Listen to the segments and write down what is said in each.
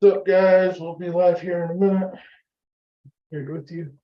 What's up, guys? We'll be live here in a minute. Here with you.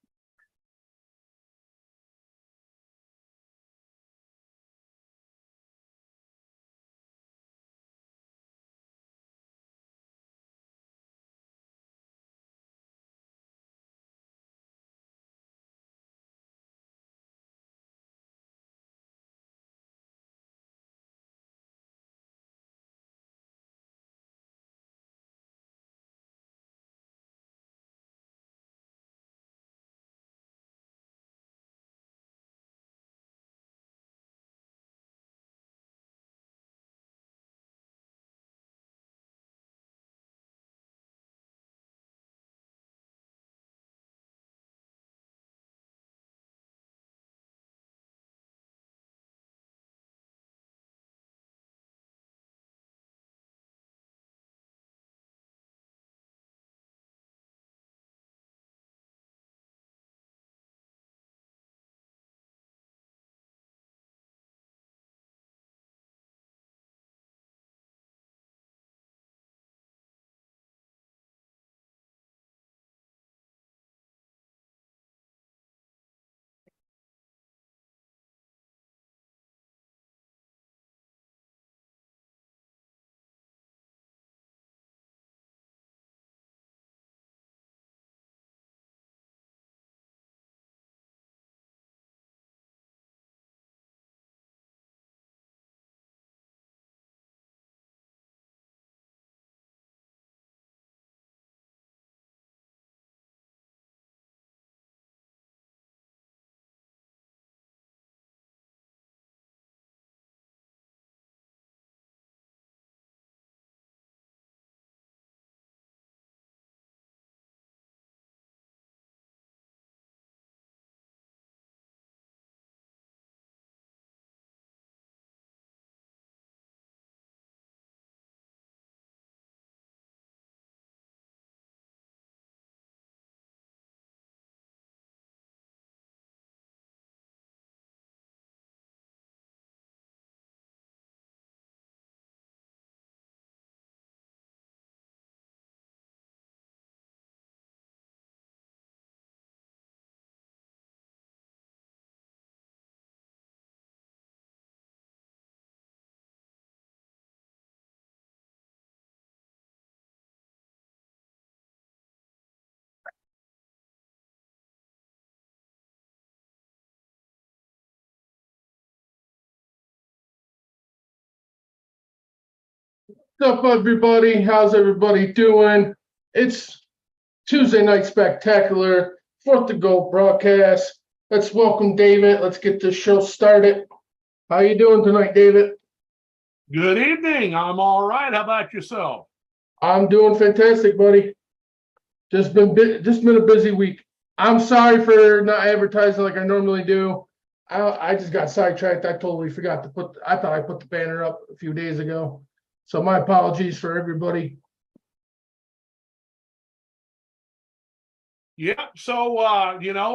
What's up, everybody? How's everybody doing? It's Tuesday Night Spectacular, 4th to Go broadcast. Let's welcome David. Let's get this show started. How you doing tonight, David? Good evening. I'm all right. How about yourself? I'm doing fantastic, buddy. Just been a busy week. I'm sorry for not advertising like I normally do. I just got sidetracked. I totally forgot to I thought I put the banner up a few days ago. So my apologies for everybody. Yeah. So,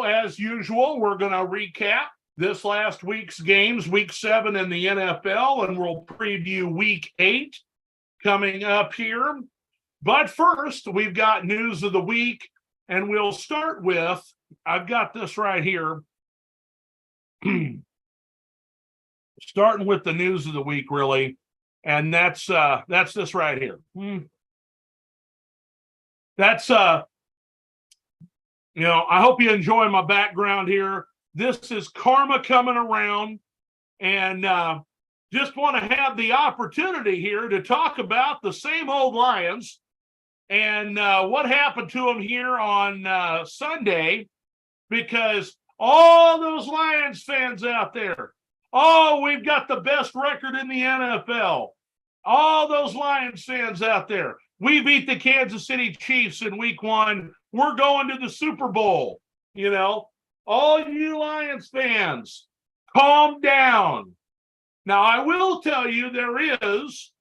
as usual, we're going to recap this last week's games, week 7 in the NFL, and we'll preview week 8 coming up here. But first, we've got news of the week, and we'll start with, I've got this right here. Starting with the news of the week, really. And that's this right here. That's I hope you enjoy my background here. This is karma coming around, and just want to have the opportunity here to talk about the same old Lions and what happened to them here on Sunday, because all those Lions fans out there, oh, we've got the best record in the NFL. All those Lions fans out there, we beat the Kansas City Chiefs in week 1. We're going to the Super Bowl. All you Lions fans, calm down. Now, I will tell you there is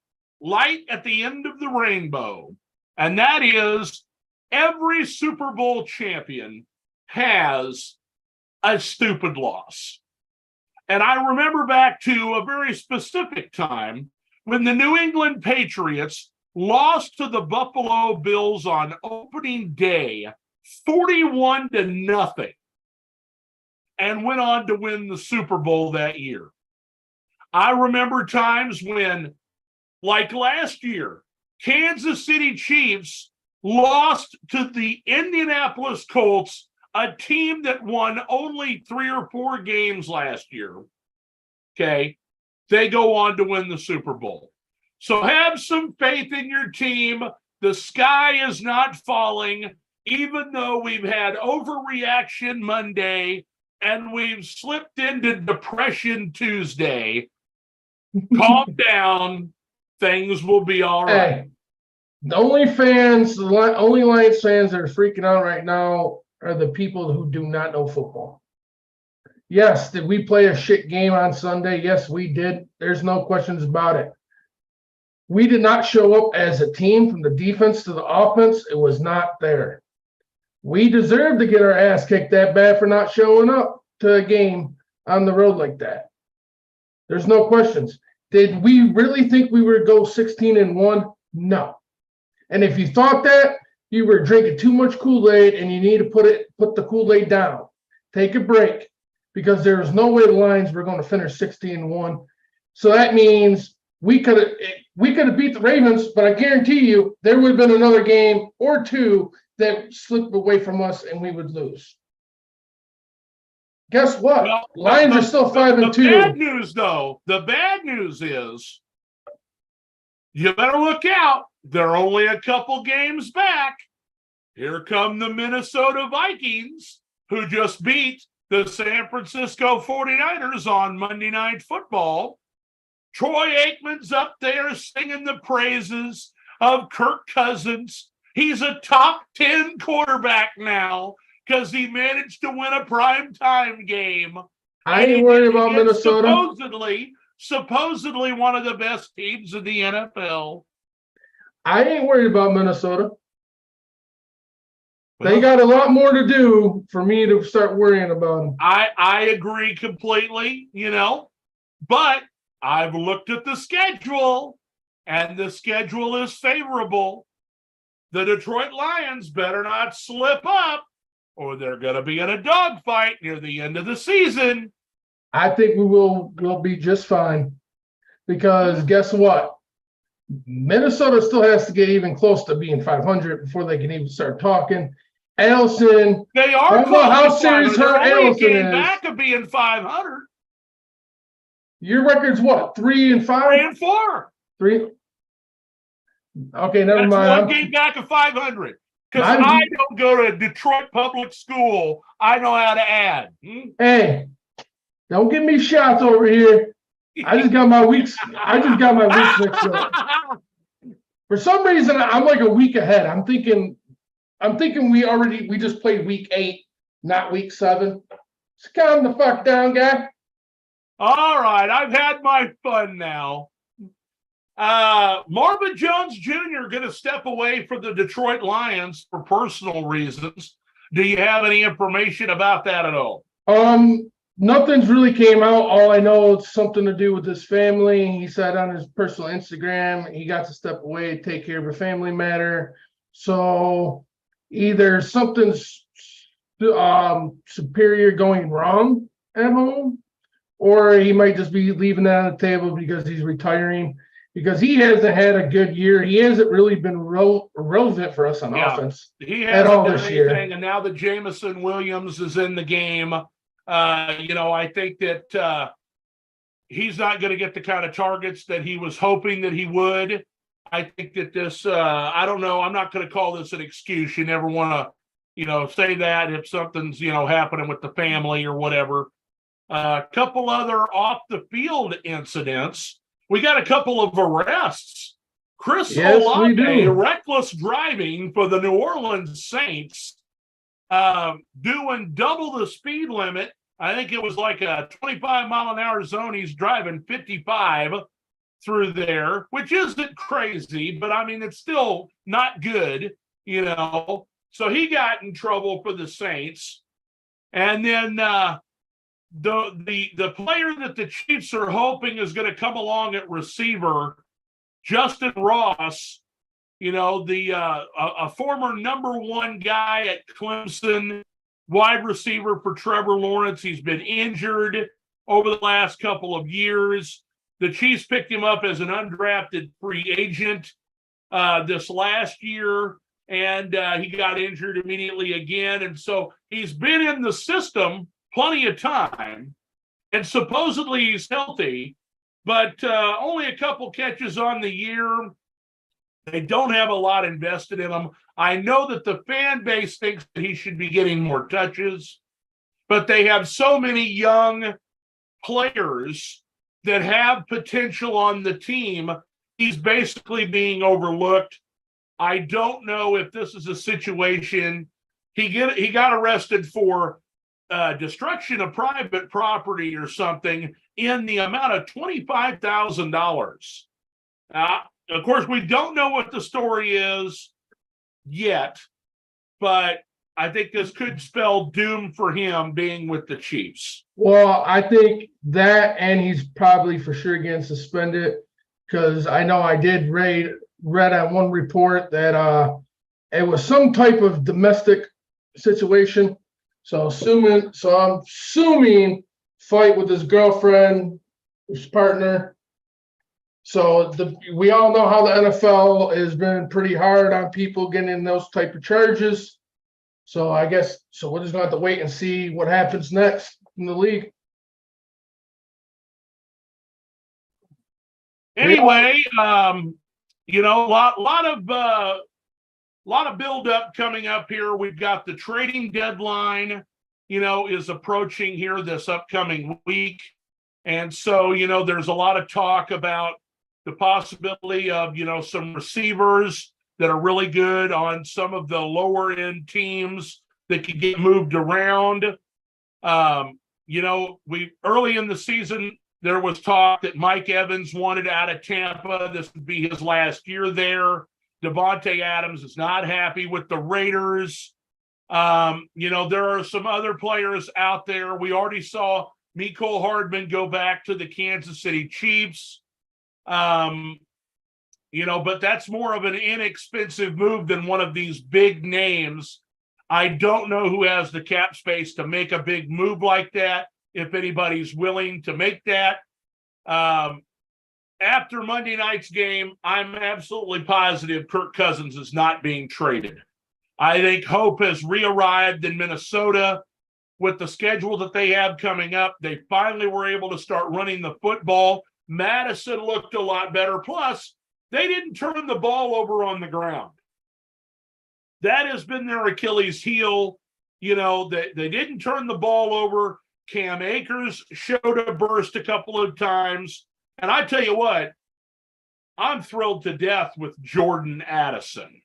light at the end of the rainbow, and that is every Super Bowl champion has a stupid loss. And I remember back to a very specific time when the New England Patriots lost to the Buffalo Bills on opening day, 41-0, and went on to win the Super Bowl that year. I remember times when, like last year, Kansas City Chiefs lost to the Indianapolis Colts, a team that won only 3 or 4 games last year. Okay. They go on to win the Super Bowl. So have some faith in your team. The sky is not falling, even though we've had overreaction Monday and we've slipped into depression Tuesday. Calm down. Things will be all right. Hey, the only Lions fans that are freaking out right now are the people who do not know football. Yes, did we play a shit game on Sunday? Yes, we did. There's no questions about it. We did not show up as a team from the defense to the offense. It was not there. We deserve to get our ass kicked that bad for not showing up to a game on the road like that. There's no questions. Did we really think we would go 16-1? No. And if you thought that, you were drinking too much Kool-Aid and you need to put the Kool-Aid down. Take a break, because there's no way the Lions were going to finish 16-1. So that means we could have beat the Ravens, but I guarantee you there would have been another game or two that slipped away from us and we would lose. Guess what? Well, Lions are still 5-2. The bad news, though, the bad news is you better look out. They're only a couple games back. Here come the Minnesota Vikings, who just beat the San Francisco 49ers on Monday Night Football. Troy Aikman's up there singing the praises of Kirk Cousins. He's a top 10 quarterback now because he managed to win a primetime game. I ain't worried about Minnesota. Supposedly one of the best teams in the NFL. I ain't worried about Minnesota. They got a lot more to do for me to start worrying about them. I agree completely, but I've looked at the schedule, and the schedule is favorable. The Detroit Lions better not slip up, or they're going to be in a dogfight near the end of the season. I think we'll be just fine, because guess what? Minnesota still has to get even close to being 500 before they can even start talking. Allison, they are. I don't know how serious her Allison is. Back of being 500. Your record's what? 3-5? 3-4. 3. Okay, never That's mind. One game back of 500. Because I don't go to Detroit public school. I know how to add. Hey, don't give me shots over here. I just got my weeks mixed up. For some reason, I'm like a week ahead. I'm thinking we just played week 8, not week 7. Just calm the fuck down, guy. All right, I've had my fun now. Marvin Jones Jr. going to step away from the Detroit Lions for personal reasons. Do you have any information about that at all? Nothing's really came out. All I know it's something to do with his family. He said on his personal Instagram he got to step away, take care of a family matter. So either something's superior going wrong at home, or he might just be leaving that on the table because he's retiring, because he hasn't had a good year. He hasn't really been relevant for us on offense at all this year. And now that Jameson Williams is in the game, I think that he's not going to get the kind of targets that he was hoping that he would. I think that this, I don't know, I'm not going to call this an excuse. You never want to, say that if something's, happening with the family or whatever. A couple other off the field incidents. We got a couple of arrests. Chris Olave, reckless driving for the New Orleans Saints, doing double the speed limit. I think it was like a 25-mile-an-hour zone. He's driving 55 through there, which isn't crazy, but I mean, it's still not good, So he got in trouble for the Saints. And then the player that the Chiefs are hoping is going to come along at receiver, Justin Ross, a former number one guy at Clemson, wide receiver for Trevor Lawrence. He's been injured over the last couple of years. The Chiefs picked him up as an undrafted free agent this last year, and he got injured immediately again. And so he's been in the system plenty of time, and supposedly he's healthy, but only a couple catches on the year. They don't have a lot invested in him. I know that the fan base thinks that he should be getting more touches, but they have so many young players that have potential on the team. He's basically being overlooked. I don't know if this is a situation. He got arrested for destruction of private property or something in the amount of $25,000. Of course, we don't know what the story is yet, but I think this could spell doom for him being with the Chiefs. Well, I think that, and he's probably for sure getting suspended, because I know I did read on one report that it was some type of domestic situation. So I'm assuming fight with his girlfriend, his partner. So we all know how the NFL has been pretty hard on people getting in those type of charges. So I guess we're just gonna have to wait and see what happens next in the league. Anyway, a lot of build up coming up here. We've got the trading deadline, is approaching here this upcoming week. And so, there's a lot of talk about the possibility of, some receivers that are really good on some of the lower end teams that could get moved around. Early in the season, there was talk that Mike Evans wanted out of Tampa. This would be his last year there. Devontae Adams is not happy with the Raiders. There are some other players out there. We already saw Mecole Hardman go back to the Kansas City Chiefs. But that's more of an inexpensive move than one of these big names. I don't know who has the cap space to make a big move like that, if anybody's willing to make that. After Monday night's game, I'm absolutely positive Kirk Cousins is not being traded. I think hope has re-arrived in Minnesota with the schedule that they have coming up. They finally were able to start running the football. Madison looked a lot better. Plus, they didn't turn the ball over on the ground. That has been their Achilles heel. They didn't turn the ball over. Cam Akers showed a burst a couple of times. And I tell you what, I'm thrilled to death with Jordan Addison.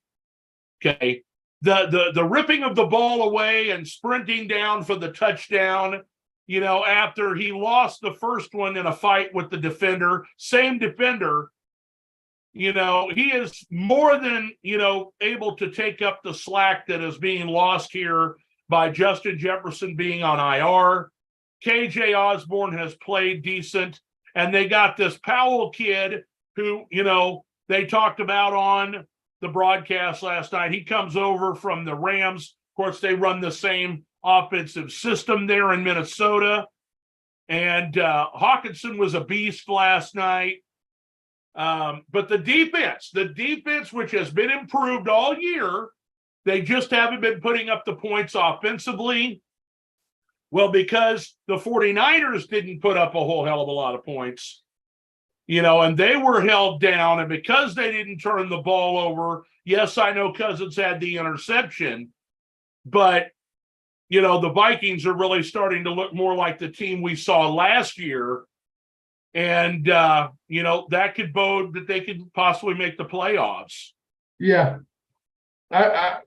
Okay. The ripping of the ball away and sprinting down for the touchdown, after he lost the first one in a fight with the defender, same defender, he is more than, able to take up the slack that is being lost here by Justin Jefferson being on IR. KJ Osborne has played decent, and they got this Powell kid who, they talked about on the broadcast last night. He comes over from the Rams. Of course, they run the same offensive system there in Minnesota. And Hawkinson was a beast last night. But the defense, which has been improved all year, they just haven't been putting up the points offensively. Well, because the 49ers didn't put up a whole hell of a lot of points, and they were held down. And because they didn't turn the ball over, yes, I know Cousins had the interception, but, the Vikings are really starting to look more like the team we saw last year. And, that could bode that they could possibly make the playoffs. Yeah. They're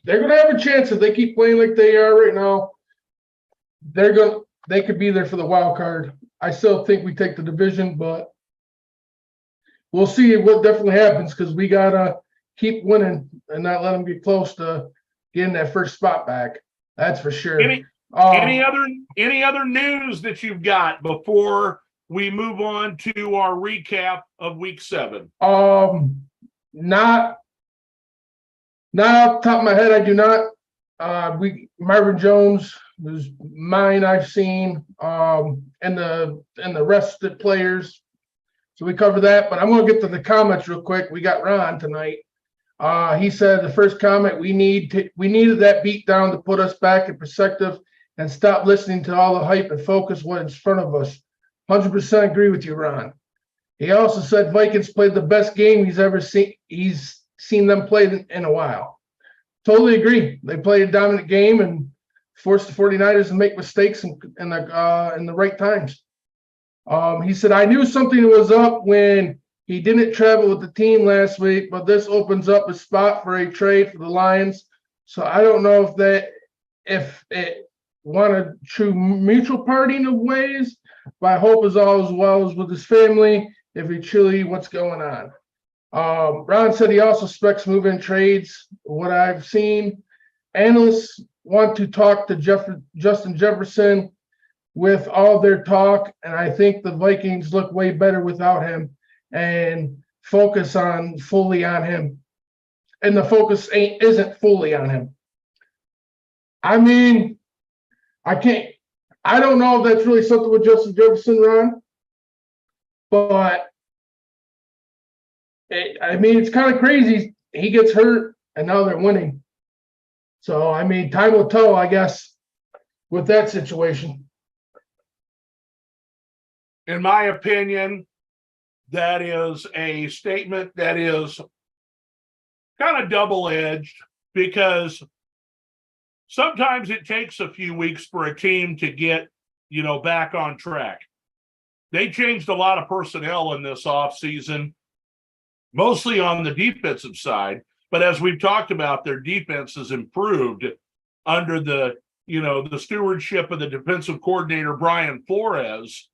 going to have a chance if they keep playing like they are right now. They could be there for the wild card. I still think we take the division, but we'll see what definitely happens, because we got to keep winning and not let them get close to getting that first spot back. That's for sure. Any other news that you've got before we move on to our recap of week 7? Not Not off the top of my head, I do not. Marvin Jones was mine I've seen, and the rest of the players. So we covered that, but I'm gonna get to the comments real quick. We got Ron tonight. He said the first comment, we needed that beat down to put us back in perspective and stop listening to all the hype and focus what's in front of us. 100% agree with you, Ron. He also said Vikings played the best game he's ever seen. He's seen them play in a while. Totally agree. They played a dominant game and forced the 49ers to make mistakes in the right times. He said, I knew something was up when he didn't travel with the team last week, but this opens up a spot for a trade for the Lions. So I don't know if it wanted true mutual parting of ways, but I hope is all as well as with his family if he truly what's going on. Ron said he also expects move-in trades. What I've seen, analysts want to talk to Justin Jefferson with all their talk, and I think the Vikings look way better without him and focus fully on him. And the focus isn't fully on him. I mean, I don't know if that's really something with Justin Jefferson, Ron, but it's kind of crazy. He gets hurt and now they're winning. So, I mean, time will tell, I guess, with that situation. In my opinion, that is a statement that is kind of double-edged because sometimes it takes a few weeks for a team to get, back on track. They changed a lot of personnel in this offseason, mostly on the defensive side. But as we've talked about, their defense has improved under the stewardship of the defensive coordinator, Brian Flores.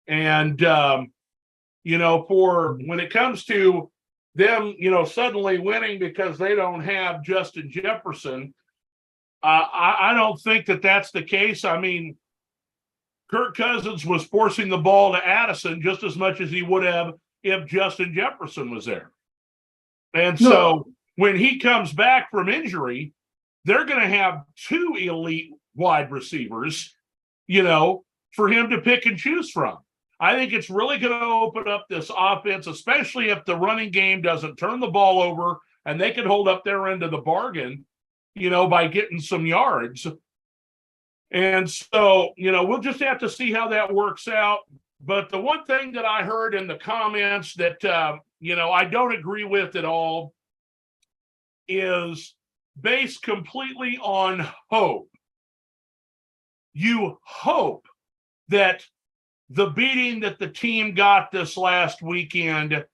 And, for when it comes to them, suddenly winning because they don't have Justin Jefferson, I don't think that that's the case. I mean, Kirk Cousins was forcing the ball to Addison just as much as he would have if Justin Jefferson was there. And so when he comes back from injury, they're going to have two elite wide receivers, for him to pick and choose from. I think it's really going to open up this offense, especially if the running game doesn't turn the ball over and they can hold up their end of the bargain, by getting some yards. And so, we'll just have to see how that works out. But the one thing that I heard in the comments that, I don't agree with at all is based completely on hope. You hope that the beating that the team got this last weekend,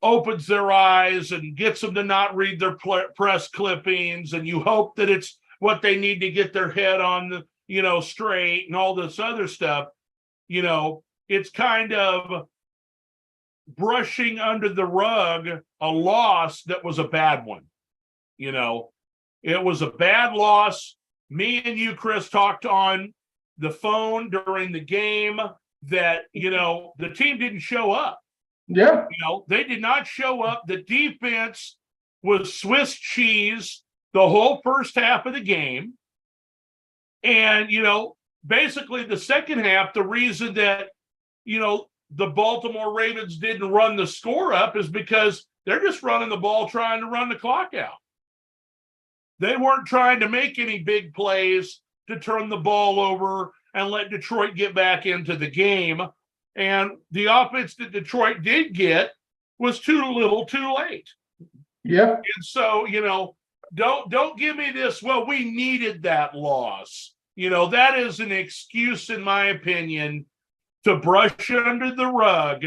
opens their eyes and gets them to not read their press clippings. And you hope that it's what they need to get their head on the, straight and all this other stuff. It's kind of brushing under the rug a loss that was a bad one. It was a bad loss. Me and you, Chris, talked on the phone during the game that, the team didn't show up. Yeah. They did not show up. The defense was Swiss cheese the whole first half of the game. And, basically the second half, the reason that, the Baltimore Ravens didn't run the score up is because they're just running the ball, trying to run the clock out. They weren't trying to make any big plays to turn the ball over and let Detroit get back into the game. And the offense that Detroit did get was too little, too late. Yeah. And so, don't give me this, well, we needed that loss. That is an excuse, in my opinion, to brush under the rug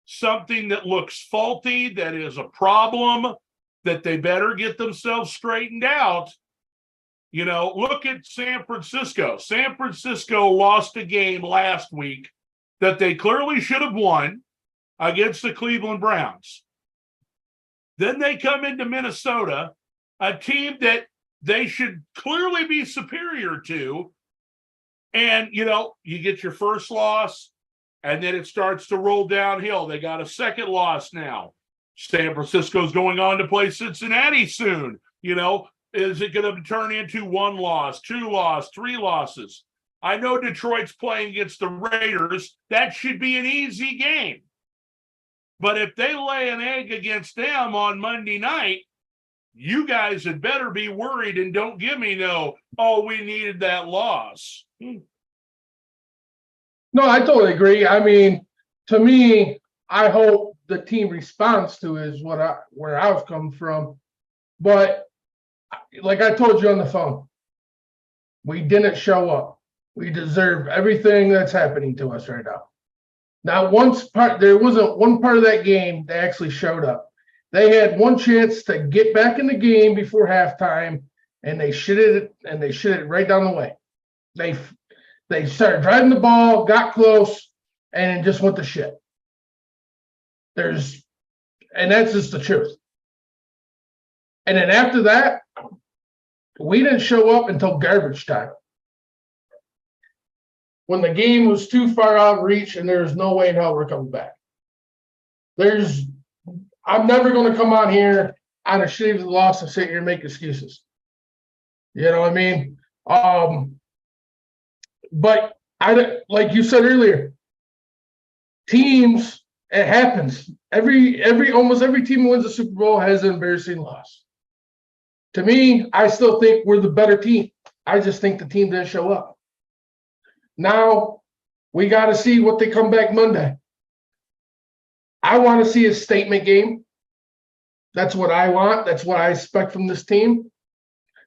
something that looks faulty, that is a problem, that they better get themselves straightened out. Look at San Francisco. San Francisco lost a game last week that they clearly should have won against the Cleveland Browns. Then they come into Minnesota, a team that they should clearly be superior to. And, you get your first loss, and then it starts to roll downhill. They got a second loss now. San Francisco's going on to play Cincinnati soon. Is it going to turn into 1 loss, 2 loss, 3 losses? I know Detroit's playing against the Raiders. That should be an easy game. But if they lay an egg against them on Monday night, you guys had better be worried and don't give me we needed that loss. No, I totally agree. I mean, to me, I hope the team responds to is where I was coming from. But like I told you on the phone, we didn't show up. We deserve everything that's happening to us right now. Now, there wasn't one part of that game they actually showed up. They had one chance to get back in the game before halftime, and they shit it right down the way. They started driving the ball, got close, and just went to shit. And that's just the truth. And then after that, we didn't show up until garbage time. When the game was too far out of reach and there's no way in hell we're coming back. I'm never going to come on here on a shitty loss and sit here and make excuses. You know what I mean? But like you said earlier, teams, it happens. Almost every team who wins the Super Bowl has an embarrassing loss. To me, I still think we're the better team. I just think the team didn't show up. Now, we got to see what they come back Monday. I want to see a statement game. That's what I want. That's what I expect from this team.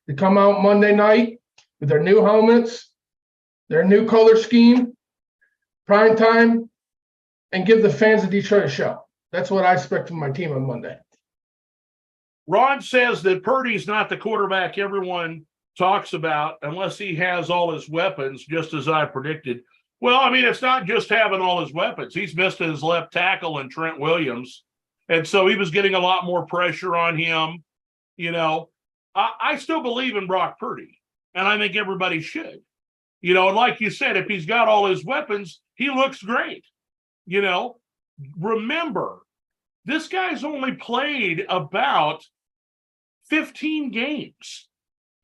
To come out Monday night with their new helmets, their new color scheme, prime time, and give the fans of Detroit a show. That's what I expect from my team on Monday. Ron says that Purdy's not the quarterback everyone talks about unless he has all his weapons, just as I predicted. Well, I mean, it's not just having all his weapons. He's missed his left tackle and Trent Williams. And so he was getting a lot more pressure on him. I still believe in Brock Purdy, and I think everybody should. And like you said, if he's got all his weapons, he looks great. Remember, this guy's only played about 15 games,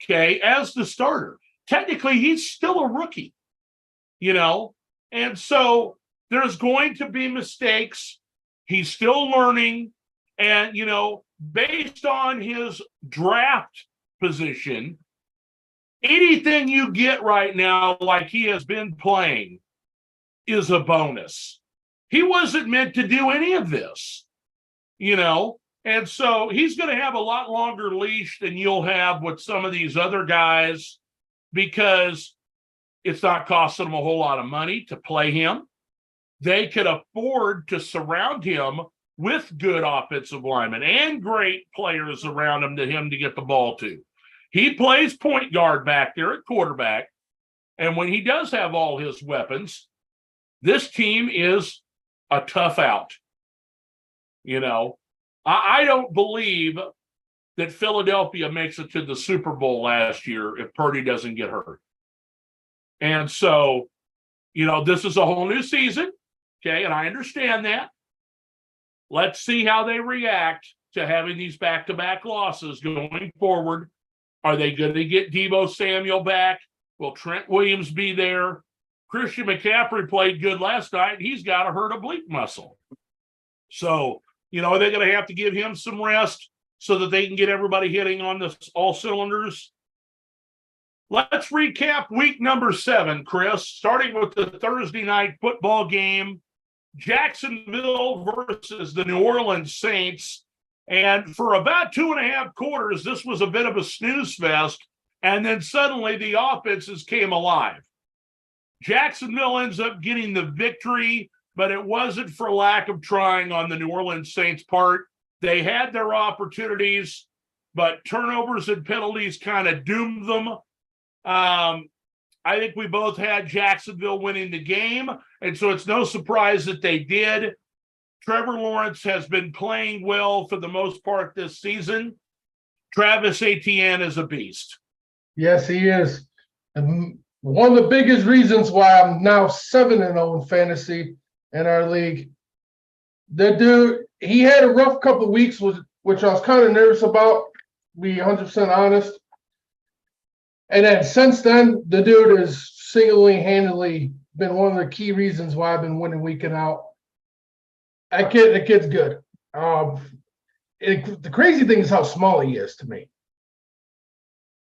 okay, as the starter. Technically, he's still a rookie, and so there's going to be mistakes. He's still learning, and, based on his draft position, anything you get right now, like he has been playing, is a bonus. He wasn't meant to do any of this, and so he's going to have a lot longer leash than you'll have with some of these other guys because it's not costing them a whole lot of money to play him. They could afford to surround him with good offensive linemen and great players around him to get the ball to. He plays point guard back there at quarterback, and when he does have all his weapons, this team is a tough out. I don't believe that Philadelphia makes it to the Super Bowl last year if Purdy doesn't get hurt. And so, this is a whole new season, okay, and I understand that. Let's see how they react to having these back-to-back losses going forward. Are they going to get Deebo Samuel back? Will Trent Williams be there? Christian McCaffrey played good last night. He's got a hurt oblique muscle. So, are they going to have to give him some rest so that they can get everybody hitting on all cylinders? Let's recap week number 7, Chris, starting with the Thursday night football game, Jacksonville versus the New Orleans Saints. And for about 2.5 quarters, this was a bit of a snooze fest. And then suddenly the offenses came alive. Jacksonville ends up getting the victory, but it wasn't for lack of trying on the New Orleans Saints' part. They had their opportunities, but turnovers and penalties kind of doomed them. I think we both had Jacksonville winning the game, and so it's no surprise that they did. Trevor Lawrence has been playing well for the most part this season. Travis Etienne is a beast. Yes, he is. And one of the biggest reasons why I'm now 7-0 in fantasy in our league. The dude, he had a rough couple of weeks, which I was kind of nervous about, to be 100% honest. And then since then, the dude has single-handedly been one of the key reasons why I've been winning week in out. The kid's good. The crazy thing is how small he is to me.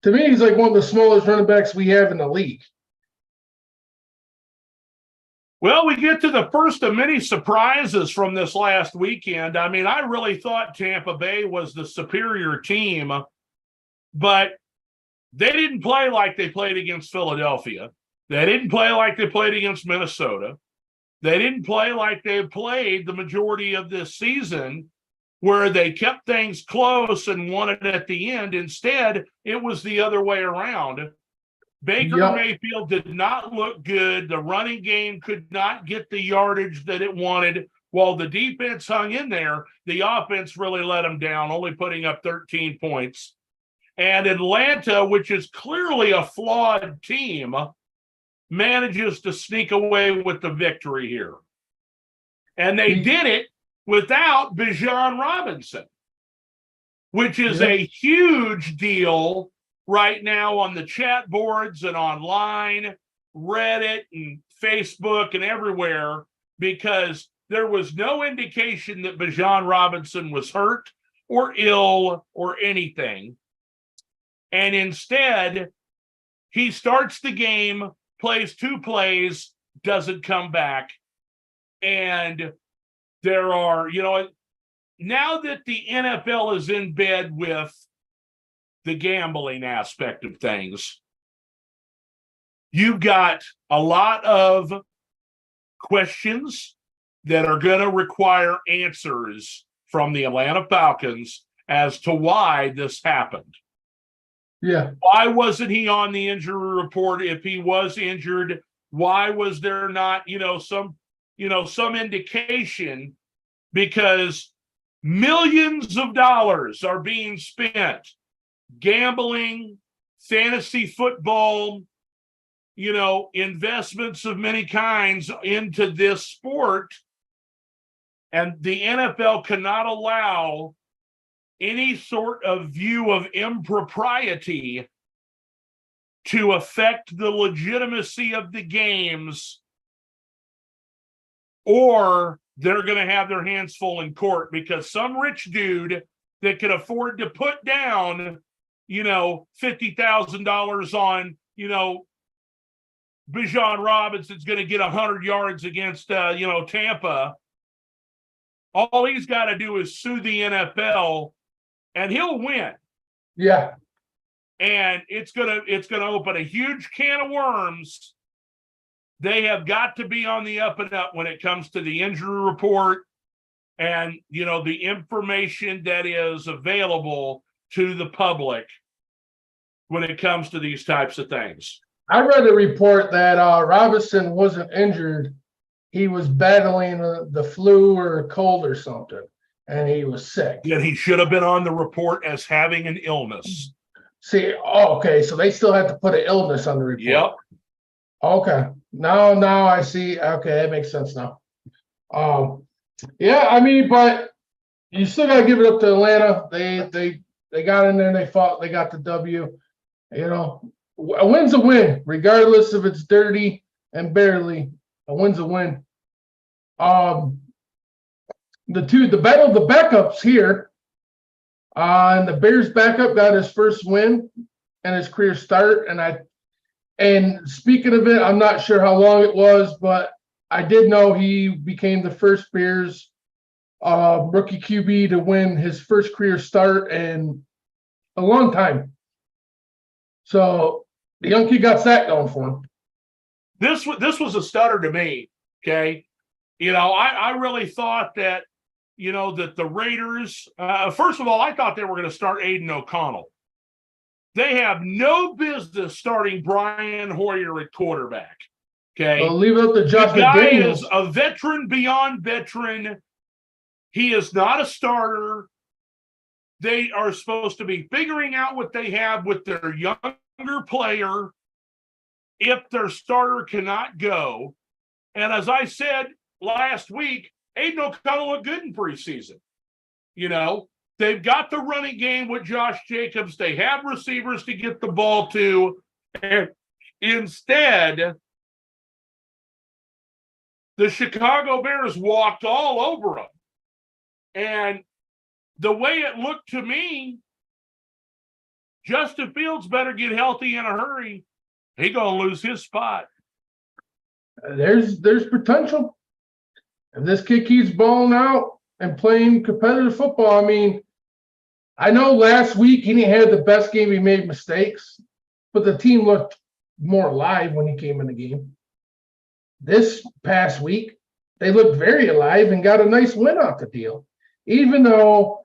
To me, he's like one of the smallest running backs we have in the league. Well, we get to the first of many surprises from this last weekend. I mean, I really thought Tampa Bay was the superior team, but they didn't play like they played against Philadelphia. They didn't play like they played against Minnesota. They didn't play like they played the majority of this season, where they kept things close and won it at the end. Instead, it was the other way around. Baker Mayfield did not look good. The running game could not get the yardage that it wanted. While the defense hung in there, the offense really let them down, only putting up 13 points. And Atlanta, which is clearly a flawed team, manages to sneak away with the victory here. And they did it without Bijan Robinson, which is a huge deal right now on the chat boards and online, Reddit and Facebook and everywhere, because there was no indication that Bijan Robinson was hurt or ill or anything. And instead, he starts the game, plays 2 plays, doesn't come back. And there are, now that the NFL is in bed with the gambling aspect of things, you've got a lot of questions that are going to require answers from the Atlanta Falcons as to why this happened. Yeah. Why wasn't he on the injury report? If he was injured, why was there not, some indication? Because millions of dollars are being spent gambling, fantasy football, investments of many kinds into this sport. And the NFL cannot allow any sort of view of impropriety to affect the legitimacy of the games, or they're going to have their hands full in court, because some rich dude that can afford to put down, $50,000 on, Bijan Robinson's going to get 100 yards against, Tampa. All he's got to do is sue the NFL, and he'll win. Yeah. And it's gonna open a huge can of worms. They have got to be on the up and up when it comes to the injury report and, the information that is available to the public when it comes to these types of things. I read a report that Robinson wasn't injured. He was battling the flu or a cold or something, and he was sick. And he should have been on the report as having an illness. See, okay, so they still have to put an illness on the report. Yep. Okay, now I see. Okay, that makes sense now. Yeah, I mean, but you still got to give it up to Atlanta. They got in there and they fought. They got the W. A win's a win, regardless if it's dirty and barely. A win's a win. The battle of the backups here. And the Bears backup got his first win and his career start. And speaking of it, I'm not sure how long it was, but I did know he became the first Bears rookie QB to win his first career start in a long time. So the young kid got that going for him. This was a stutter to me. Okay. I really thought that, that the Raiders, first of all, I thought they were going to start Aiden O'Connell. They have no business starting Brian Hoyer at quarterback. Okay. Well, leave it up to Josh The guy McDaniels. is a veteran beyond veteran. He is not a starter. They are supposed to be figuring out what they have with their younger player if their starter cannot go. And as I said last week, Aiden O'Connell looked good in preseason. You know, they've got the running game with Josh Jacobs. They have receivers to get the ball to. And instead, the Chicago Bears walked all over them. And the way it looked to me, Justin Fields better get healthy in a hurry. He gonna lose his spot. There's potential. If this kid keeps balling out and playing competitive football, I mean, I know last week he didn't have the best game. He made mistakes, but the team looked more alive when he came in the game. This past week, they looked very alive and got a nice win off the deal. Even though,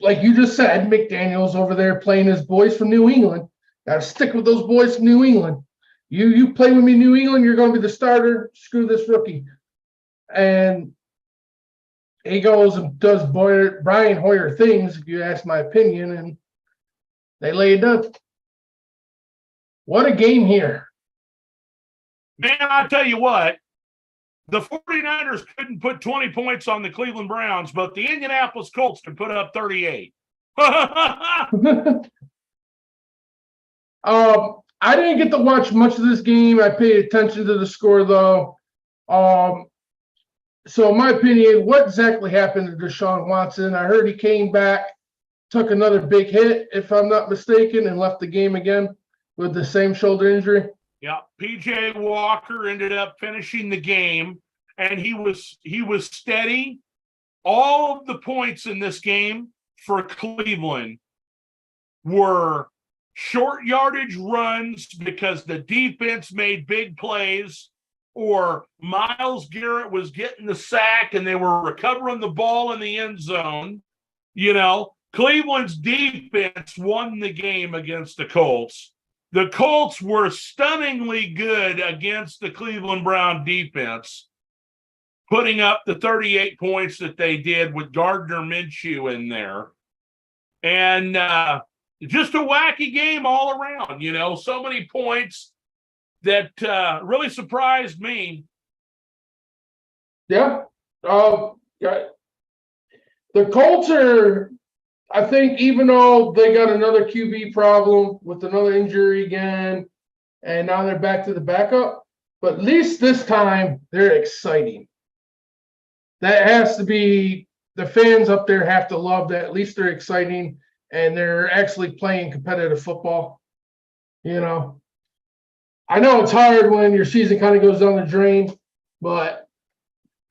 like you just said, McDaniel's over there playing his boys from New England. Got to stick with those boys from New England. You play with me, New England, you're going to be the starter. Screw this rookie. And he goes and does Brian Hoyer things, if you ask my opinion, and they lay it down. What a game here. Man, I tell you what, the 49ers couldn't put 20 points on the Cleveland Browns, but the Indianapolis Colts can put up 38. I didn't get to watch much of this game. I paid attention to the score, though. So in my opinion, what exactly happened to Deshaun Watson? I heard he came back, took another big hit, if I'm not mistaken, and left the game again with the same shoulder injury. Yeah, PJ Walker ended up finishing the game, and he was steady. All of the points in this game for Cleveland were short yardage runs because the defense made big plays, or Myles Garrett was getting the sack and they were recovering the ball in the end zone. You know, Cleveland's defense won the game against the Colts. The Colts were stunningly good against the Cleveland Brown defense, putting up the 38 points that they did with Gardner Minshew in there. And just a wacky game all around, you know, so many points that really surprised me. Yeah. The Colts are, I think, even though they got another QB problem with another injury again, and now they're back to the backup, but at least this time they're exciting. That has to be, the fans up there have to love that. At least they're exciting and they're actually playing competitive football. You know, I know it's hard when your season kind of goes down the drain, but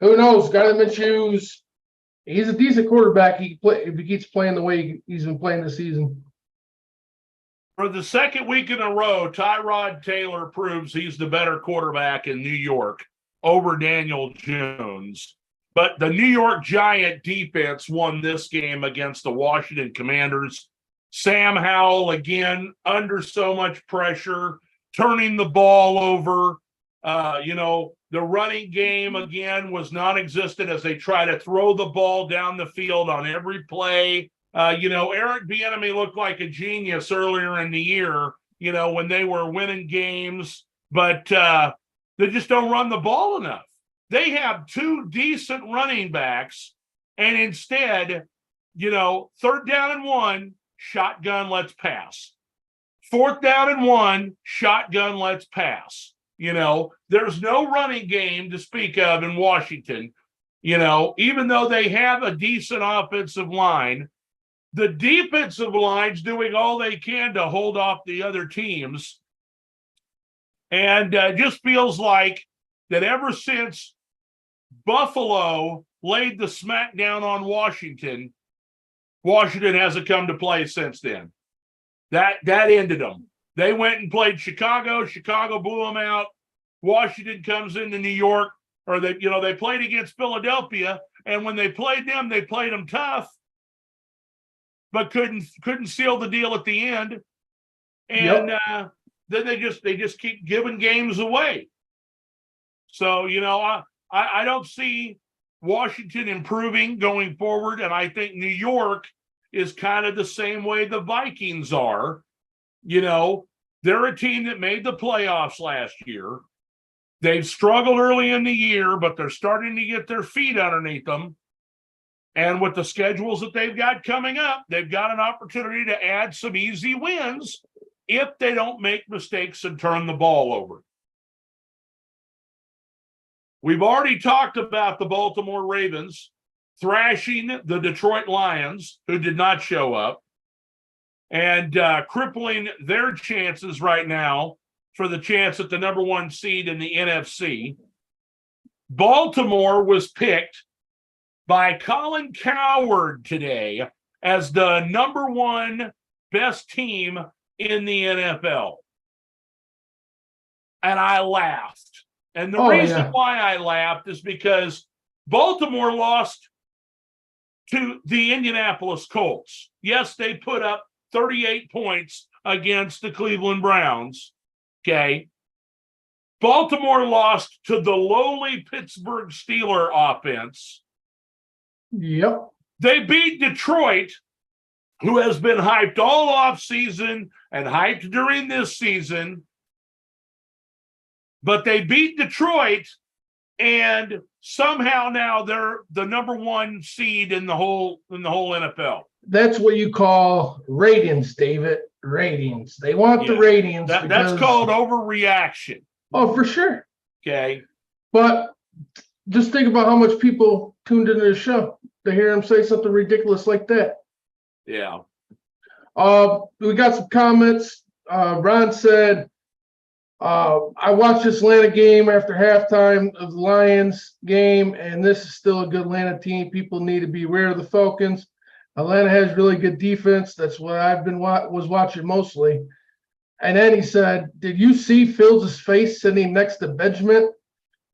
who knows? Gardner Minshew's, he's a decent quarterback. He can play if he keeps playing the way he's been playing this season. For the second week in a row, Tyrod Taylor proves he's the better quarterback in New York over Daniel Jones. But the New York Giant defense won this game against the Washington Commanders. Sam Howell, again, under so much pressure, turning the ball over. The running game, again, was non-existent as they try to throw the ball down the field on every play. Eric Bieniemy looked like a genius earlier in the year, when they were winning games, but they just don't run the ball enough. They have two decent running backs, and instead, third down and 1, shotgun, let's pass. Fourth down and 1, shotgun, let's pass. There's no running game to speak of in Washington. Even though they have a decent offensive line, the defensive line's doing all they can to hold off the other teams. And just feels like that ever since Buffalo laid the smackdown on Washington, Washington hasn't come to play since then. That ended them. They went and played Chicago. Chicago blew them out. Washington comes into New York, or they played against Philadelphia, and when they played them tough, but couldn't seal the deal at the end. And then they just keep giving games away. So, I don't see Washington improving going forward, and I think New York is kind of the same way the Vikings are. They're a team that made the playoffs last year. They've struggled early in the year, but they're starting to get their feet underneath them. And with the schedules that they've got coming up, they've got an opportunity to add some easy wins if they don't make mistakes and turn the ball over. We've already talked about the Baltimore Ravens thrashing the Detroit Lions, who did not show up, and crippling their chances right now for the chance at the number one seed in the NFC. Baltimore was picked by Colin Cowherd today as the number one best team in the NFL. And I laughed. And the reason why I laughed is because Baltimore lost to the Indianapolis Colts. Yes, they put up 38 points against the Cleveland Browns. Okay. Baltimore lost to the lowly Pittsburgh Steelers offense. Yep. They beat Detroit, who has been hyped all off season and hyped during this season. But they beat Detroit, and somehow now they're the number one seed in the whole NFL. That's what you call ratings, David. Ratings. They want the ratings. That's called overreaction. Oh, for sure. Okay. But just think about how much people tuned into the show to hear him say something ridiculous like that. Yeah. We got some comments. Ron said, I watched this Atlanta game after halftime of the Lions game, and this is still a good Atlanta team. People need to be aware of the Falcons. Atlanta has really good defense. That's what I've been was watching mostly. And then he said, did you see Fields' face sitting next to Benjamin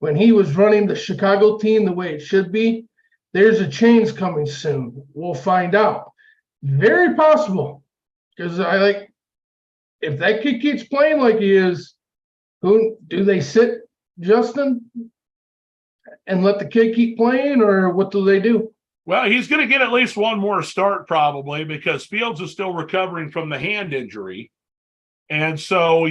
when he was running the Chicago team the way it should be? There's a change coming soon. We'll find out. Very possible. Because if that kid keeps playing like he is, who do they sit Justin and let the kid keep playing, or what do they do? Well, he's going to get at least one more start probably, because Fields is still recovering from the hand injury. And so,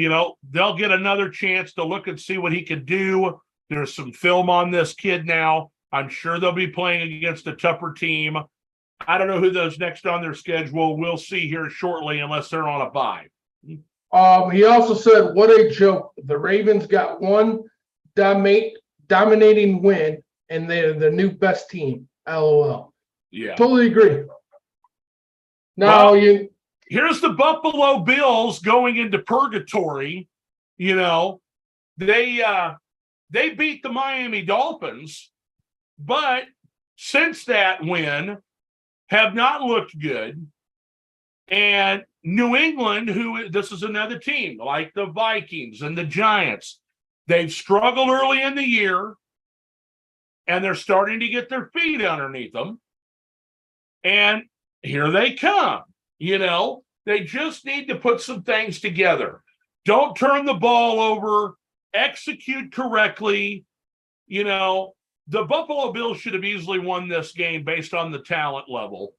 they'll get another chance to look and see what he can do. There's some film on this kid now. I'm sure they'll be playing against a tougher team. I don't know who those next on their schedule. We'll see here shortly, unless they're on a bye. He also said, what a joke. The Ravens got one dominating win, and they're the new best team. LOL. Yeah. Totally agree. Now, here's the Buffalo Bills going into purgatory. They beat the Miami Dolphins, but since that win have not looked good. And New England, this is another team like the Vikings and the Giants, they've struggled early in the year, and they're starting to get their feet underneath them. And here they come. They just need to put some things together. Don't turn the ball over. Execute correctly. The Buffalo Bills should have easily won this game based on the talent level.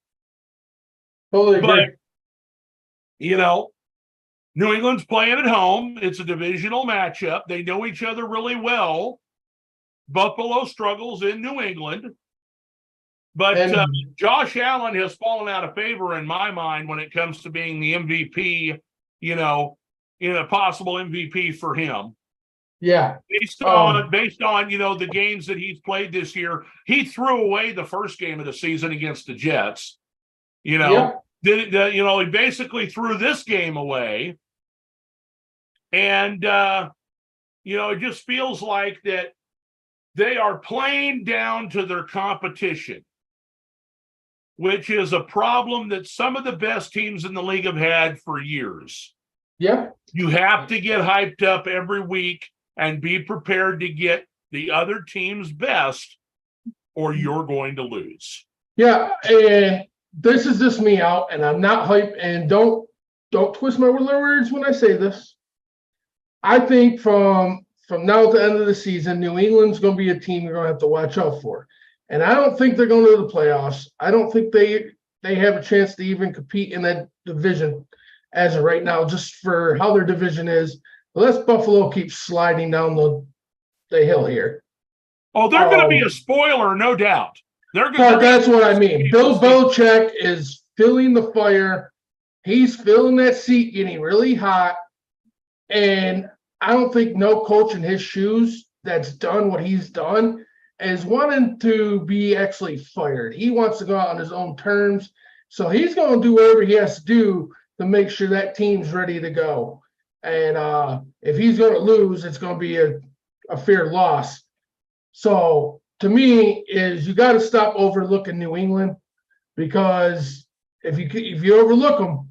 Totally agree. But, New England's playing at home. It's a divisional matchup. They know each other really well. Buffalo struggles in New England. But Josh Allen has fallen out of favor in my mind when it comes to being the MVP, a possible MVP for him. Yeah. Based on the games that he's played this year, he threw away the first game of the season against the Jets. He basically threw this game away. And it just feels like that they are playing down to their competition, which is a problem that some of the best teams in the league have had for years. Yeah. You have to get hyped up every week and be prepared to get the other team's best, or you're going to lose. Yeah, this is just me out, and I'm not hyped, and don't twist my words when I say this. I think from now to the end of the season, New England's going to be a team you're going to have to watch out for. And I don't think they're going to the playoffs. I don't think they have a chance to even compete in that division as of right now, just for how their division is. Unless Buffalo keeps sliding down the hill here. Oh, they're going to be a spoiler, no doubt. But that's what I mean. Bill Belichick is filling the fire. He's filling that seat, getting really hot. And I don't think no coach in his shoes that's done what he's done is wanting to be actually fired. He wants to go out on his own terms. So he's going to do whatever he has to do to make sure that team's ready to go. And if he's going to lose, it's going to be a fair loss. So to me, is you got to stop overlooking New England, because if you overlook them,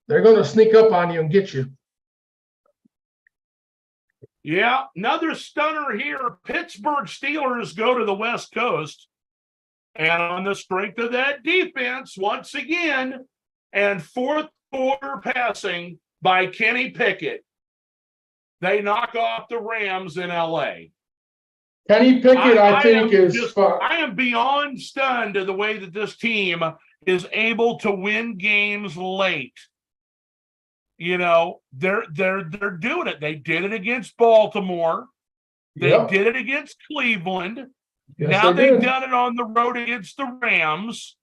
they're going to sneak up on you and get you. Yeah, another stunner here. Pittsburgh Steelers go to the West Coast, and on the strength of that defense, once again, and fourth quarter passing by Kenny Pickett, they knock off the Rams in L.A. Kenny Pickett, I think, is fun. I am beyond stunned at the way that this team is able to win games late. You know, they're doing it. They did it against Baltimore. They did it against Cleveland. Yes, now they've done it on the road against the Rams.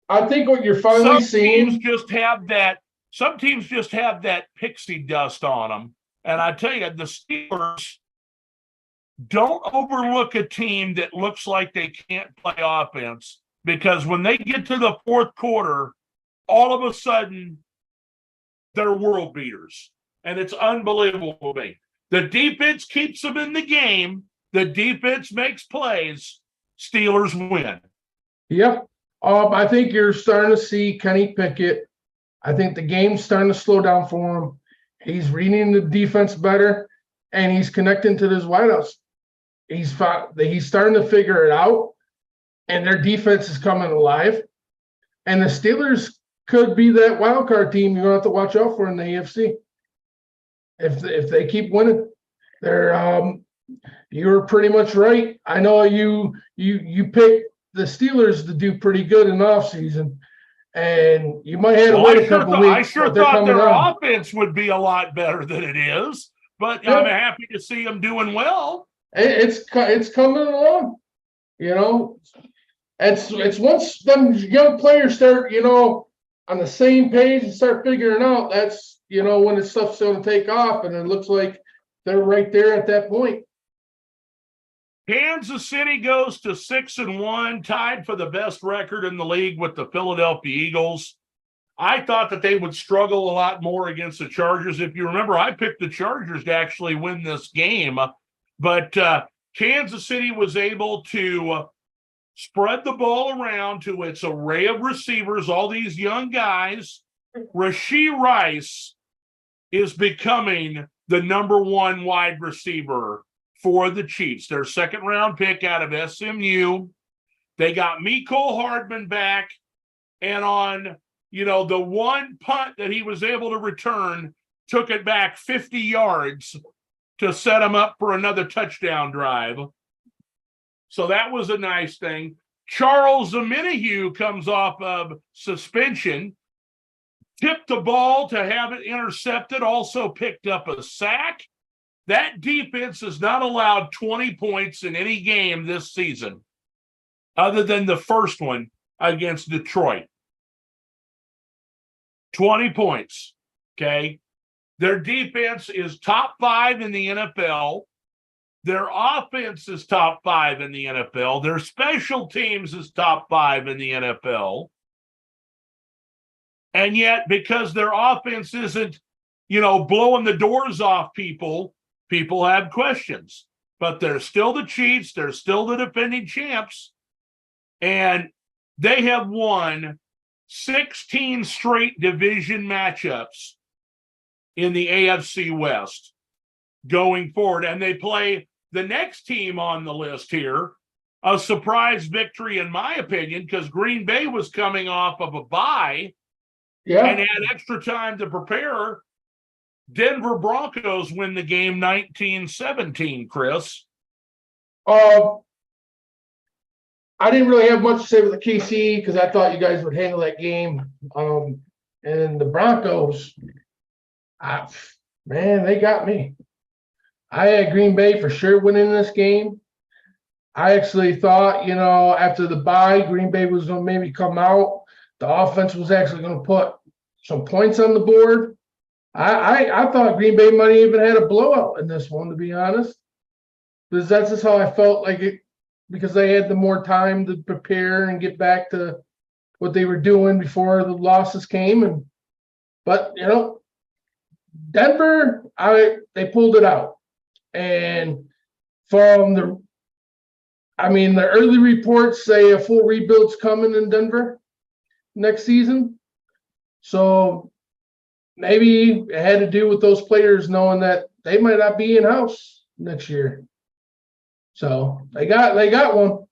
I think what you're finally seeing. Some teams just have that pixie dust on them. And I tell you, the Steelers, don't overlook a team that looks like they can't play offense, because when they get to the fourth quarter, all of a sudden, they're world beaters. And it's unbelievable to me. The defense keeps them in the game. The defense makes plays. Steelers win. Yep. I think you're starting to see Kenny Pickett. I think the game's starting to slow down for him. He's reading the defense better, and he's connecting to his wideouts. He's starting to figure it out, and their defense is coming alive. And the Steelers could be that wild card team you're going to have to watch out for in the AFC. If they keep winning, you're pretty much right. I know you picked the Steelers to do pretty good in the offseason, and you might have to wait a couple weeks. I sure thought their offense would be a lot better than it is, but I'm happy to see them doing well. It's coming along. You know, it's once them young players start, on the same page and start figuring out, that's, when the stuff's going to take off, and it looks like they're right there at that point. Kansas City goes to 6-1, tied for the best record in the league with the Philadelphia Eagles. I thought that they would struggle a lot more against the Chargers. If you remember, I picked the Chargers to actually win this game, but Kansas City was able to spread the ball around to its array of receivers, all these young guys. Rashee Rice is becoming the number one wide receiver for the Chiefs. Their second-round pick out of SMU. They got Mecole Hardman back, and on, the one punt that he was able to return, took it back 50 yards to set him up for another touchdown drive. So that was a nice thing. Charles Omenihu comes off of suspension, tipped the ball to have it intercepted, also picked up a sack. That defense has not allowed 20 points in any game this season, other than the first one against Detroit. 20 points, okay? Their defense is top 5 in the NFL. Their offense is top 5 in the NFL. Their special teams is top 5 in the NFL. And yet, because their offense isn't, blowing the doors off people have questions. But they're still the Chiefs. They're still the defending champs. And they have won 16 straight division matchups in the AFC West going forward. And they play the next team on the list here, a surprise victory, in my opinion, because Green Bay was coming off of a bye and had extra time to prepare. Denver Broncos win the game 19-17, Chris. I didn't really have much to say with the KC because I thought you guys would handle that game. And the Broncos, man, they got me. I had Green Bay for sure winning this game. I actually thought, after the bye, Green Bay was going to maybe come out. The offense was actually going to put some points on the board. I thought Green Bay might even had a blowout in this one, to be honest. Because that's just how I felt like it, because they had the more time to prepare and get back to what they were doing before the losses came. But Denver, they pulled it out. And from the early reports say a full rebuild's coming in Denver next season. So maybe it had to do with those players knowing that they might not be in-house next year. So they got one.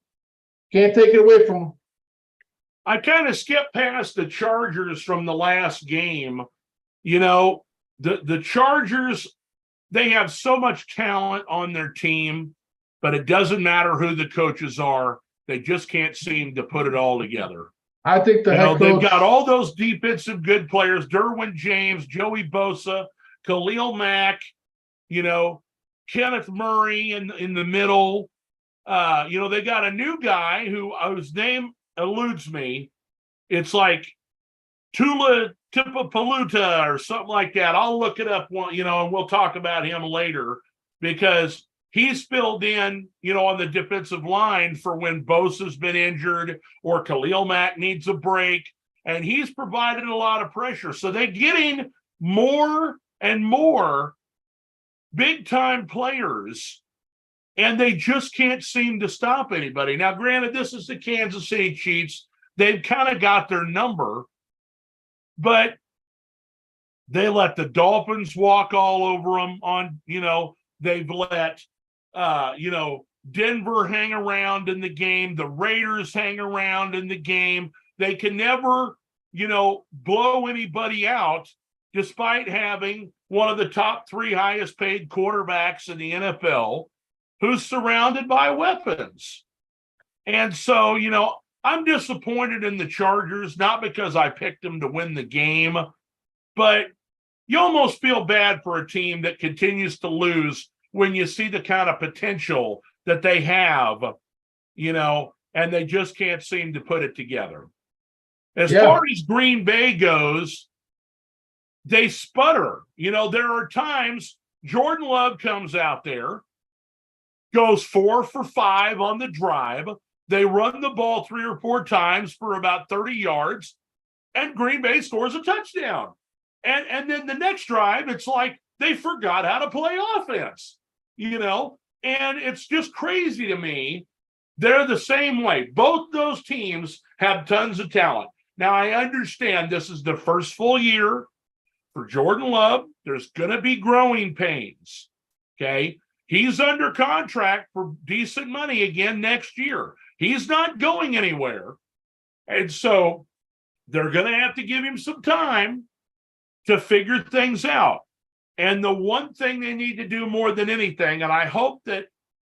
Can't take it away from them. I kind of skipped past the Chargers from the last game. The Chargers, they have so much talent on their team, but it doesn't matter who the coaches are. They just can't seem to put it all together. I think head coach, they've got all those defensive good players, Derwin James, Joey Bosa, Khalil Mack, Kenneth Murray in the middle. They got a new guy whose name eludes me. It's like Tula Tipapaluta or something like that. I'll look it up, and we'll talk about him later because he's filled in, on the defensive line for when Bosa's been injured or Khalil Mack needs a break, and he's provided a lot of pressure. So they're getting more and more big-time players, and they just can't seem to stop anybody. Now, granted, this is the Kansas City Chiefs. They've kind of got their number, but they let the Dolphins walk all over them they've let, Denver hang around in the game. The Raiders hang around in the game. They can never, blow anybody out despite having one of the top 3 highest paid quarterbacks in the NFL who's surrounded by weapons. And so, I'm disappointed in the Chargers, not because I picked them to win the game, but you almost feel bad for a team that continues to lose when you see the kind of potential that they have, and they just can't seem to put it together. As far as Green Bay goes, they sputter. There are times Jordan Love comes out there, goes 4 for 5 on the drive. They run the ball 3 or 4 times for about 30 yards, and Green Bay scores a touchdown. And then the next drive, it's like they forgot how to play offense, and it's just crazy to me. They're the same way. Both those teams have tons of talent. Now, I understand this is the first full year for Jordan Love. There's going to be growing pains, okay? He's under contract for decent money again next year. He's not going anywhere. And so they're going to have to give him some time to figure things out. And the one thing they need to do more than anything, and I hope that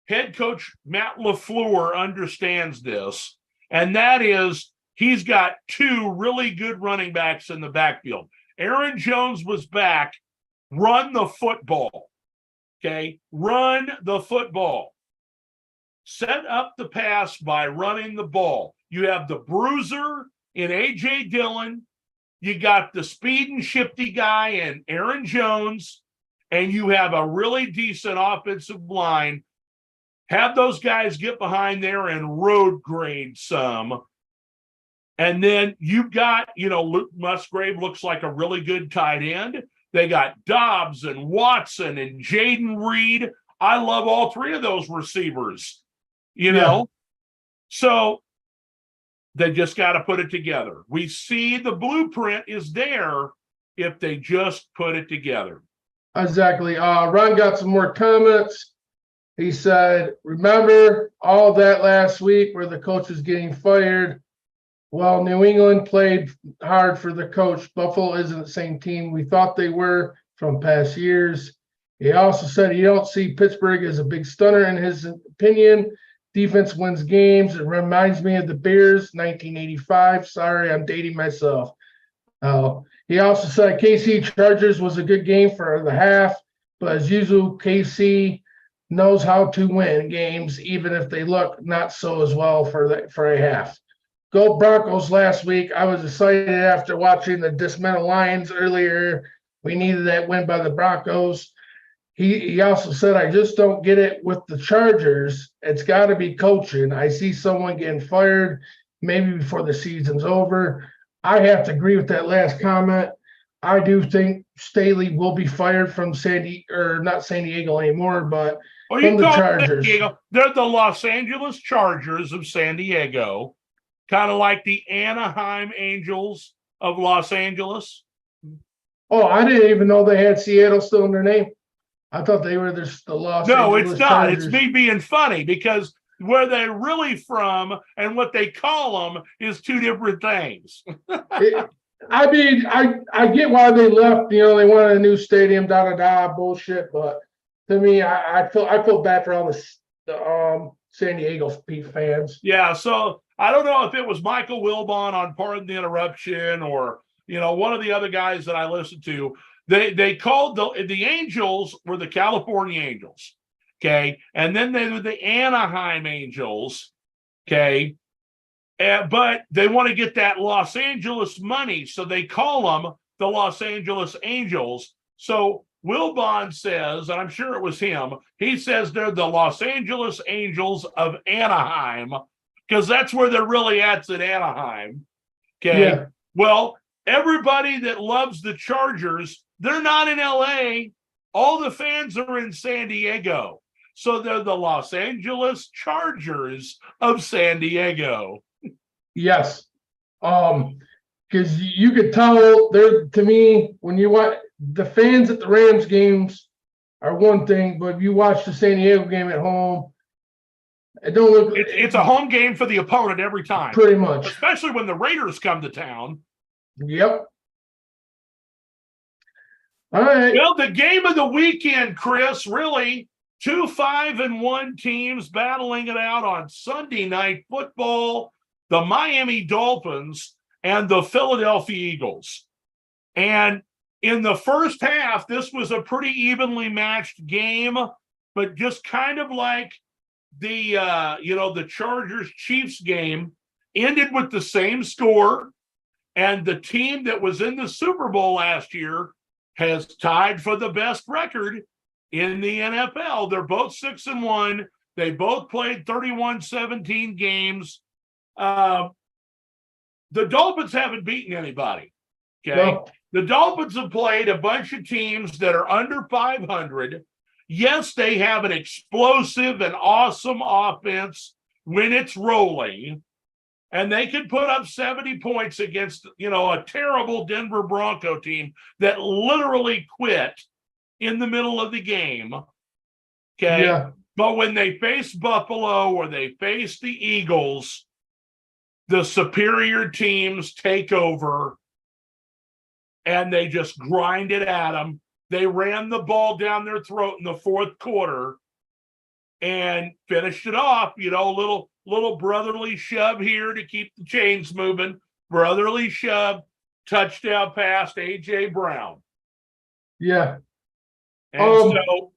head coach Matt LaFleur understands this, and that is he's got 2 really good running backs in the backfield. Aaron Jones was back. Run the football. Okay? Run the football. Set up the pass by running the ball. You have the bruiser in A.J. Dillon. You got the speed and shifty guy in Aaron Jones, and you have a really decent offensive line. Have those guys get behind there and road grade some. And then you've got, Luke Musgrave looks like a really good tight end. They got Dobbs and Watson and Jaden Reed. I love all 3 of those receivers, So they just got to put it together. We see the blueprint is there if they just put it together. Exactly. Ron got some more comments. He said, remember all that last week where the coach was getting fired? Well, New England played hard for the coach. Buffalo isn't the same team we thought they were from past years. He also said he don't see Pittsburgh as a big stunner in his opinion. Defense wins games. It reminds me of the Bears, 1985. Sorry, I'm dating myself. He also said KC Chargers was a good game for the half, but as usual, KC knows how to win games, even if they look not so as well for a half. Go Broncos last week. I was excited after watching the dismantle Lions earlier. We needed that win by the Broncos. He also said, I just don't get it with the Chargers. It's got to be coaching. I see someone getting fired maybe before the season's over. I have to agree with that last comment. I do think Staley will be fired from not San Diego anymore, but from the Chargers. San Diego. They're the Los Angeles Chargers of San Diego, kind of like the Anaheim Angels of Los Angeles. Oh, I didn't even know they had Seattle still in their name. I thought they were the Los Angeles Chargers. No, it's not. It's me being funny because where they're really from and what they call them is two different things. I mean, I get why they left. They wanted a new stadium, bullshit. But to me, I feel bad for all the San Diego fans. Yeah, so I don't know if it was Michael Wilbon on Pardon the Interruption or one of the other guys that I listened to. They called the Angels were the California Angels, okay, and then they were the Anaheim Angels, okay. But they want to get that Los Angeles money, so they call them the Los Angeles Angels. So Wilbon says, and I'm sure it was him, he says they're the Los Angeles Angels of Anaheim because that's where they're really at Anaheim. Okay. Yeah. Well, everybody that loves the Chargers, they're not in LA. All the fans are in San Diego. So they're the Los Angeles Chargers of San Diego. Yes. Because you could tell to me, when you watch the fans at the Rams games are one thing, but if you watch the San Diego game at home, it don't look. It's a home game for the opponent every time. Pretty much. Especially when the Raiders come to town. Yep. All right. Well, the game of the weekend, Chris, really 2 5-1 teams battling it out on Sunday Night Football. The Miami Dolphins and the Philadelphia Eagles. And in the first half, this was a pretty evenly matched game, but just kind of like the Chargers-Chiefs game ended with the same score. And the team that was in the Super Bowl last year has tied for the best record in the NFL. They're both 6-1. They both played 31-17 games. The Dolphins haven't beaten anybody. Okay. No. The Dolphins have played a bunch of teams that are under 500. Yes, they have an explosive and awesome offense when it's rolling, and they can put up 70 points against, a terrible Denver Bronco team that literally quit in the middle of the game. Okay. Yeah. But when they face Buffalo or they face the Eagles, the superior teams take over and they just grind it at them. They ran the ball down their throat in the fourth quarter and finished it off. Little brotherly shove here to keep the chains moving. Brotherly shove, touchdown pass to A.J. Brown. Yeah. And so,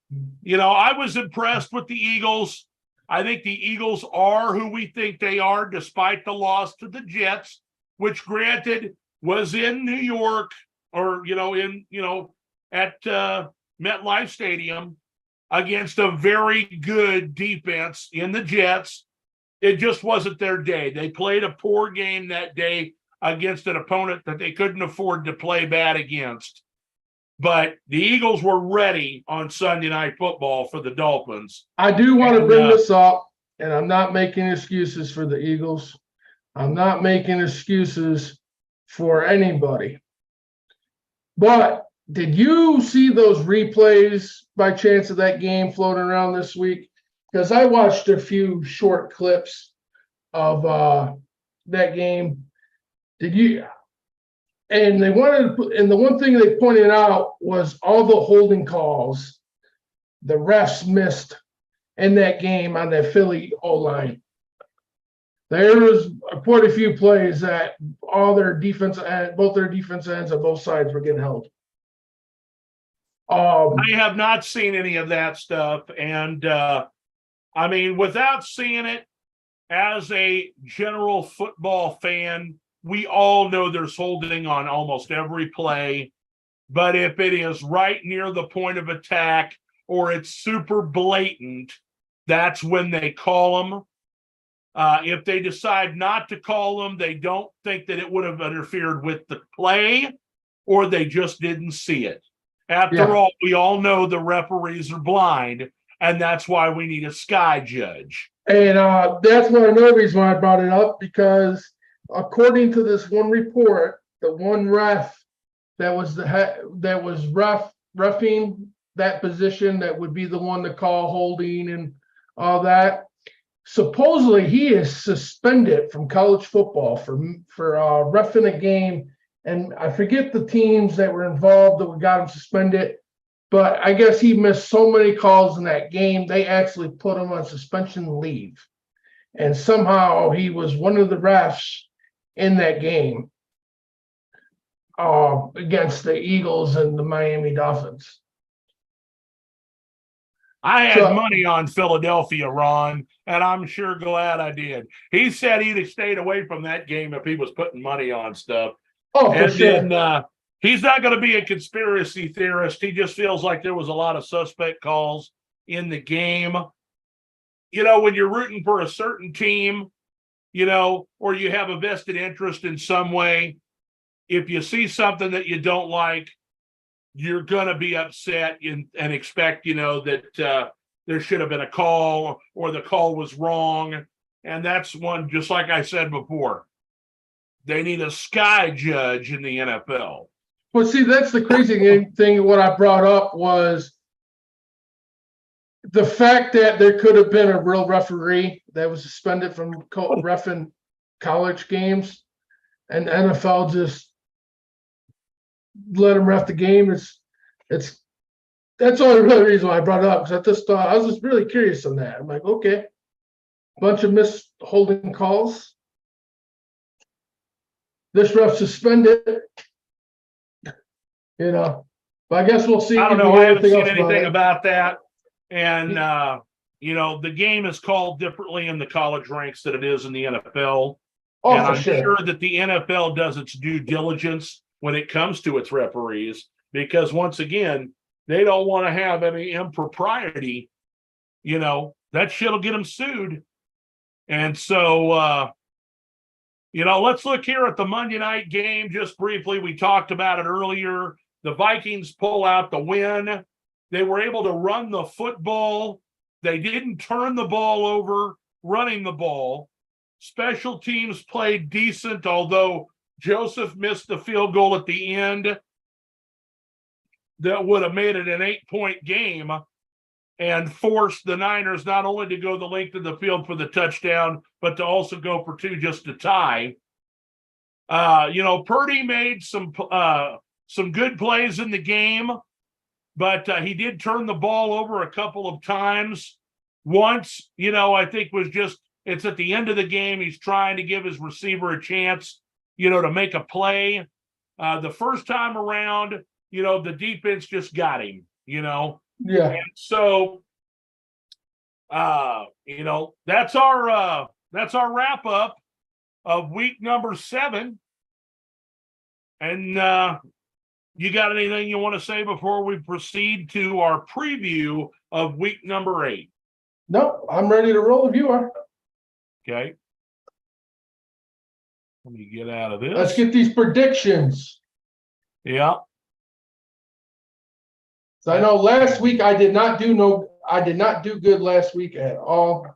I was impressed with the Eagles. I think the Eagles are who we think they are, despite the loss to the Jets, which granted was in New York or, at MetLife Stadium against a very good defense in the Jets. It just wasn't their day. They played a poor game that day against an opponent that they couldn't afford to play bad against. But the Eagles were ready on Sunday Night Football for the Dolphins. I do want to bring this up, and I'm not making excuses for the Eagles. I'm not making excuses for anybody. But did you see those replays by chance of that game floating around this week? Because I watched a few short clips of that game. Did you? And the one thing they pointed out was all the holding calls the refs missed in that game on that Philly O-line. There was quite a few plays that both their defense ends on both sides were getting held. I have not seen any of that stuff. And I mean, without seeing it, as a general football fan, we all know there's holding on almost every play. But if it is right near the point of attack or it's super blatant, that's when they call them. If they decide not to call them, they don't think that it would have interfered with the play, or they just didn't see it. After all, we all know the referees are blind, and that's why we need a sky judge. And that's another reason why I brought it up, because according to this one report, the one ref that was reffing that position, that would be the one to call holding and all that. Supposedly, he is suspended from college football for reffing a game, and I forget the teams that were involved that got him suspended. But I guess he missed so many calls in that game, they actually put him on suspension leave. And somehow he was one of the refs in that game against the Eagles and the Miami Dolphins. I had money on Philadelphia, Ron, and I'm sure glad I did. He said he'd have stayed away from that game if he was putting money on stuff. Oh, for sure. Then, he's not going to be a conspiracy theorist. He just feels like there was a lot of suspect calls in the game. You know, when you're rooting for a certain team, you know, or you have a vested interest in some way, if you see something that you don't like, you're going to be upset and expect, you know, that there should have been a call or the call was wrong. And that's one, just like I said before, they need a sky judge in the NFL. Well, see, that's the crazy thing. What I brought up was the fact that there could have been a real referee that was suspended from reffing college games, and the NFL just let him ref the game. That's the only real reason why I brought it up, because I was just really curious on that. I'm like, okay, bunch of missed holding calls. This ref suspended. You know, but I guess we'll see. I don't know. I haven't seen anything about that. And, you know, the game is called differently in the college ranks than it is in the NFL. Oh, and I'm sure that the NFL does its due diligence when it comes to its referees, because once again, they don't want to have any impropriety. You know, that shit will get them sued. And so, you know, let's look here at the Monday night game just briefly. We talked about it earlier. The Vikings pull out the win. They were able to run the football. They didn't turn the ball over running the ball. Special teams played decent, although Joseph missed the field goal at the end that would have made it an 8-point game and forced the Niners not only to go the length of the field for the touchdown, but to also go for two just to tie. You know, Purdy made some good plays in the game, but he did turn the ball over a couple of times. Once, you know, I think it's at the end of the game. He's trying to give his receiver a chance, you know, to make a play. The first time around, you know, the defense just got him, you know. Yeah. And so, you know, that's our wrap up of week number 7. And you got anything you want to say before we proceed to our preview of week number 8? No, I'm ready to roll if you are. Okay. Let me get out of this. Let's get these predictions. Yeah. So I know last week I did not do good last week at all.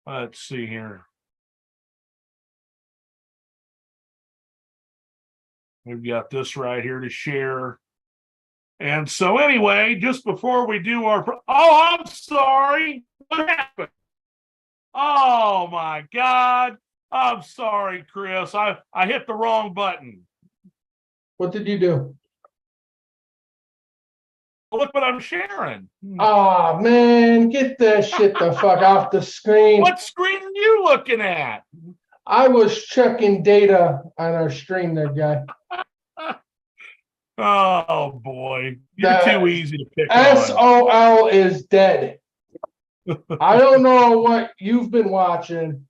Let's see here. We've got this right here to share. And so anyway, just before we do I'm sorry. What happened? Oh my God. I'm sorry, Chris. I hit the wrong button. What did you do? Look what I'm sharing. Oh man, get that shit the fuck off the screen. What screen are you looking at? I was checking data on our stream there, guy. Oh boy, you're That too easy to pick on. SOL is dead. I don't know what you've been watching,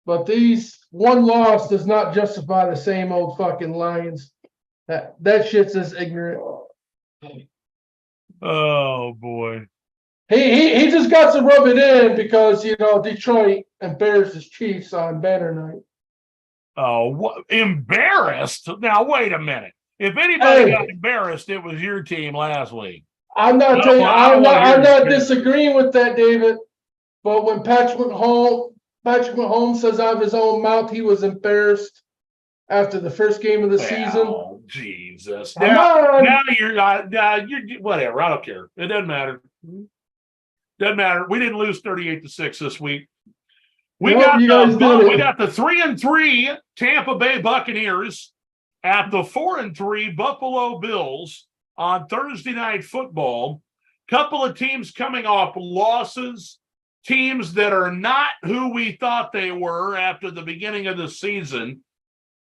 but these one loss does not justify the same old fucking Lions. That shit's just ignorant. Oh boy. He just got to rub it in because Detroit embarrassed his Chiefs on banner night. Oh, what, embarrassed? Now wait a minute. If anybody got Hey, embarrassed, it was your team last week. I'm not I don't, taking, I don't I'm want not to hear I'm your not opinion. disagreeing with that, David. But when Patrick Mahomes says out of his own mouth he was embarrassed after the first game of the season. Oh, Jesus. Come Now on. you're whatever. I don't care. It doesn't matter. Doesn't matter. We didn't lose 38-6 this week. We Yep, got you guys did it. we got the 3-3 Tampa Bay Buccaneers at the 4-3 Buffalo Bills on Thursday Night Football. Couple of teams coming off losses, teams that are not who we thought they were after the beginning of the season.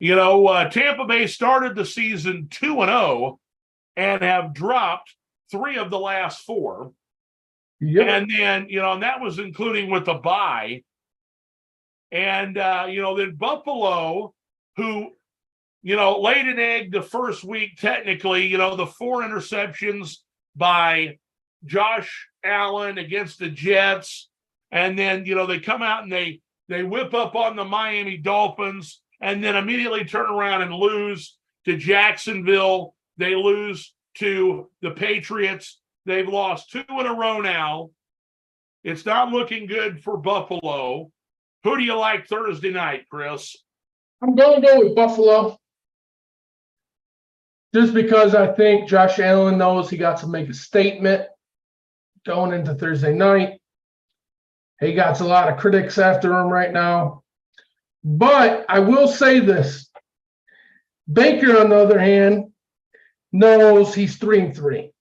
Tampa Bay started the season 2-0 and have dropped 3 of the last 4. Yep. And then, and that was including with a bye. And, then Buffalo, who, laid an egg the first week, technically, the 4 interceptions by Josh Allen against the Jets. And then, they come out and they whip up on the Miami Dolphins and then immediately turn around and lose to Jacksonville. They lose to the Patriots. They've lost 2 in a row now. It's not looking good for Buffalo. Who do you like Thursday night, Chris? I'm going to go with Buffalo. Just because I think Josh Allen knows he got to make a statement going into Thursday night. He got a lot of critics after him right now. But I will say this. Baker, on the other hand, knows he's 3-3.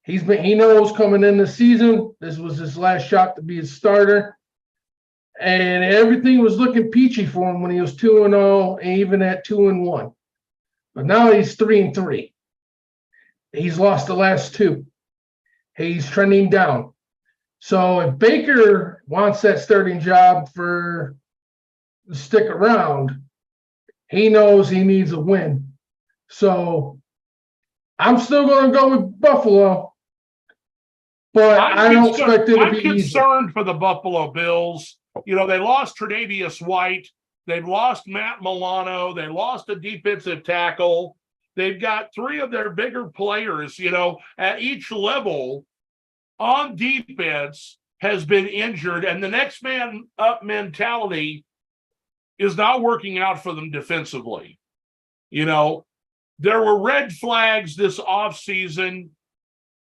He knows coming in the season, this was his last shot to be a starter. And everything was looking peachy for him when he was 2-0 and even at 2-1. But now he's 3-3. He's lost the last 2. He's trending down. So if Baker wants that starting job to stick around, he knows he needs a win. So I'm still going to go with Buffalo, but I don't expect it to be easy. I'm concerned for the Buffalo Bills. They lost Tre'Davious White. They've lost Matt Milano. They lost a defensive tackle. They've got 3 of their bigger players, at each level on defense has been injured. And the next man up mentality is not working out for them defensively. There were red flags this offseason.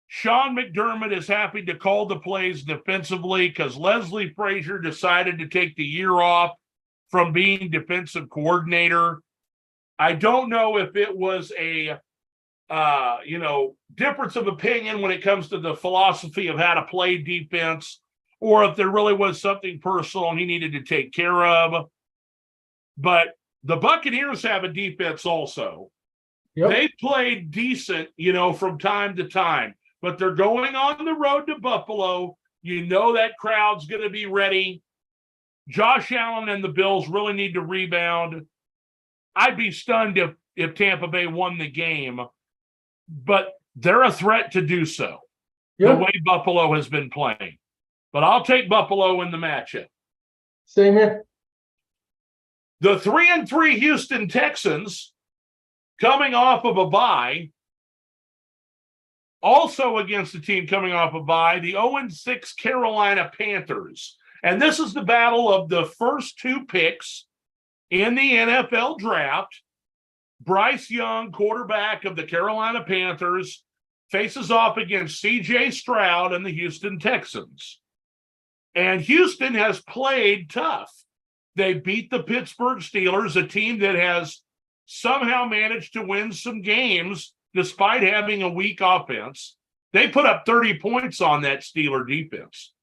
Sean McDermott is happy to call the plays defensively because Leslie Frazier decided to take the year off from being defensive coordinator. I don't know if it was a, difference of opinion when it comes to the philosophy of how to play defense, or if there really was something personal he needed to take care of. But the Buccaneers have a defense also. Yep. They played decent, from time to time, but they're going on the road to Buffalo. That crowd's going to be ready. Josh Allen and the Bills really need to rebound. I'd be stunned if Tampa Bay won the game, but they're a threat to do so. Yep. The way Buffalo has been playing. But I'll take Buffalo in the matchup. Same here. The 3-3 Houston Texans, coming off of a bye, also against the team coming off a bye, the 0-6 Carolina Panthers. And this is the battle of the first 2 picks in the NFL draft. Bryce Young, quarterback of the Carolina Panthers, faces off against C.J. Stroud and the Houston Texans. And Houston has played tough. They beat the Pittsburgh Steelers, a team that has somehow managed to win some games despite having a weak offense. They put up 30 points on that Steeler defense.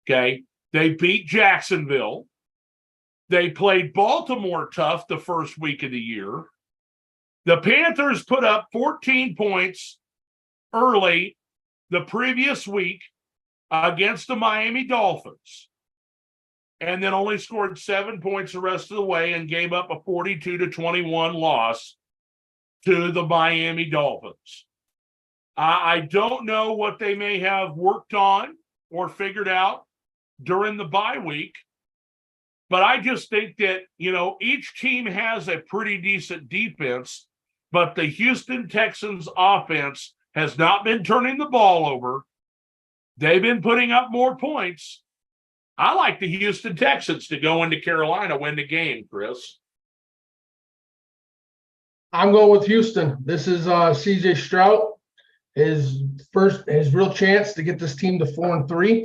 Okay. They beat Jacksonville. They played Baltimore tough the first week of the year. The Panthers put up 14 points early the previous week against the Miami Dolphins, and then only scored 7 points the rest of the way and gave up a 42-21 loss to the Miami Dolphins. I don't know what they may have worked on or figured out during the bye week, but I just think that, each team has a pretty decent defense, but the Houston Texans offense has not been turning the ball over. They've been putting up more points. I like the Houston Texans to go into Carolina, win the game, Chris. I'm going with Houston. This is CJ Stroud, his real chance to get this team to 4-3.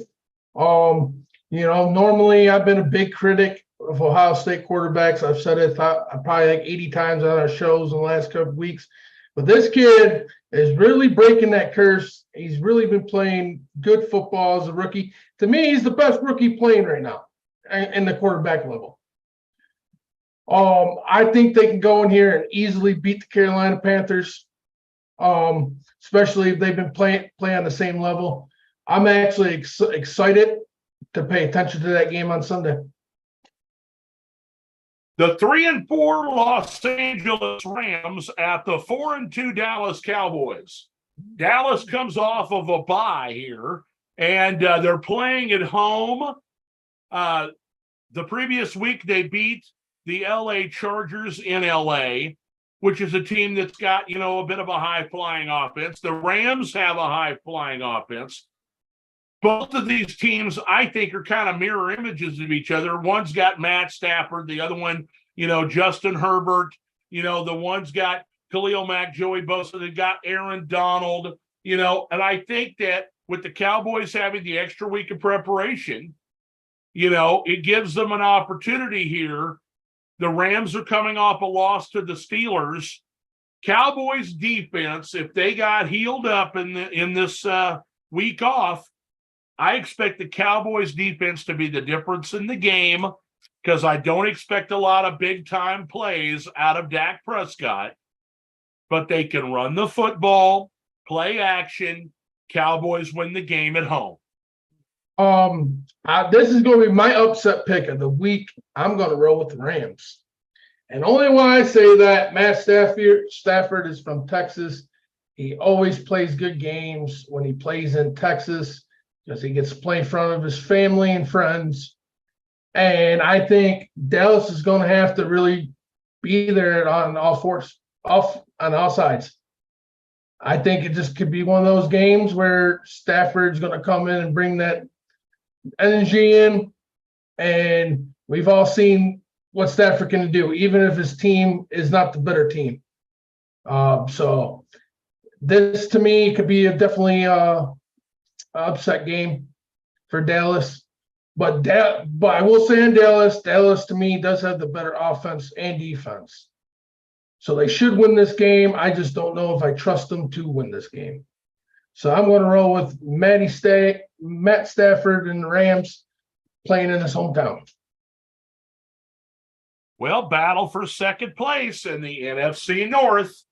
Normally I've been a big critic of Ohio State quarterbacks. I've said it probably like 80 times on our shows in the last couple of weeks. But this kid is really breaking that curse. He's really been playing good football as a rookie. To me, he's the best rookie playing right now in the quarterback level. I think they can go in here and easily beat the Carolina Panthers, especially if they've been playing on the same level. I'm actually excited to pay attention to that game on Sunday. The 3-4 Los Angeles Rams at the 4-2 Dallas Cowboys. Dallas comes off of a bye here, and they're playing at home. The previous week, they beat the LA Chargers in LA, which is a team that's got, a bit of a high-flying offense. The Rams have a high-flying offense. Both of these teams, I think, are kind of mirror images of each other. One's got Matt Stafford, the other one, Justin Herbert. The one's got Khalil Mack, Joey Bosa, they got Aaron Donald, and I think that with the Cowboys having the extra week of preparation, it gives them an opportunity here. The Rams are coming off a loss to the Steelers. Cowboys defense, if they got healed up in this week off, I expect the Cowboys defense to be the difference in the game, because I don't expect a lot of big-time plays out of Dak Prescott, but they can run the football, play action. Cowboys win the game at home. This is going to be my upset pick of the week. I'm going to roll with the Rams. And only why I say that, Matt Stafford is from Texas. He always plays good games when he plays in Texas, because he gets to play in front of his family and friends. And I think Dallas is going to have to really be there on all sides. I think it just could be one of those games where Stafford's going to come in and bring that energy in. And we've all seen what Stafford can do, even if his team is not the better team. So this, to me, could be definitely upset game for Dallas, but I will say in Dallas to me does have the better offense and defense, so they should win this game. I just don't know if I trust them to win this game, so I'm going to roll with Matt Stafford and the Rams playing in his hometown. Well, battle for second place in the NFC North.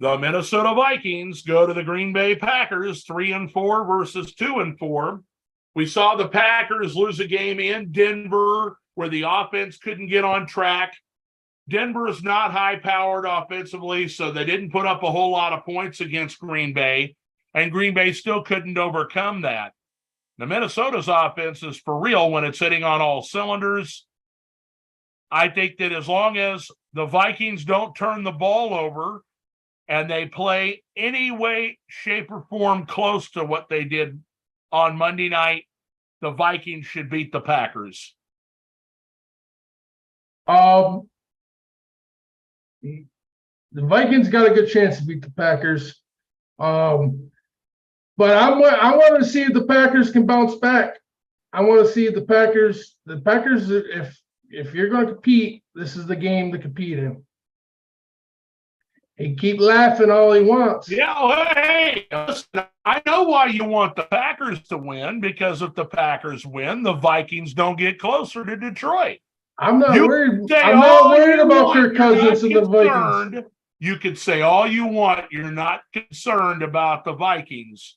The Minnesota Vikings go to the Green Bay Packers, 3-4 versus 2-4. We saw the Packers lose a game in Denver where the offense couldn't get on track. Denver is not high-powered offensively, so they didn't put up a whole lot of points against Green Bay, and Green Bay still couldn't overcome that. The Minnesota's offense is for real when it's hitting on all cylinders. I think that as long as the Vikings don't turn the ball over, and they play any way, shape, or form close to what they did on Monday night, the Vikings should beat the Packers. The Vikings got a good chance to beat the Packers. But I want to see if the Packers can bounce back. I want to see the Packers, if you're going to compete, this is the game to compete in. He keep laughing all he wants. Yeah, hey, listen, I know why you want the Packers to win, because if the Packers win, the Vikings don't get closer to Detroit. I'm not worried. I'm not worried about Kirk Cousins and the Vikings. You could say all you want. You're not concerned about the Vikings.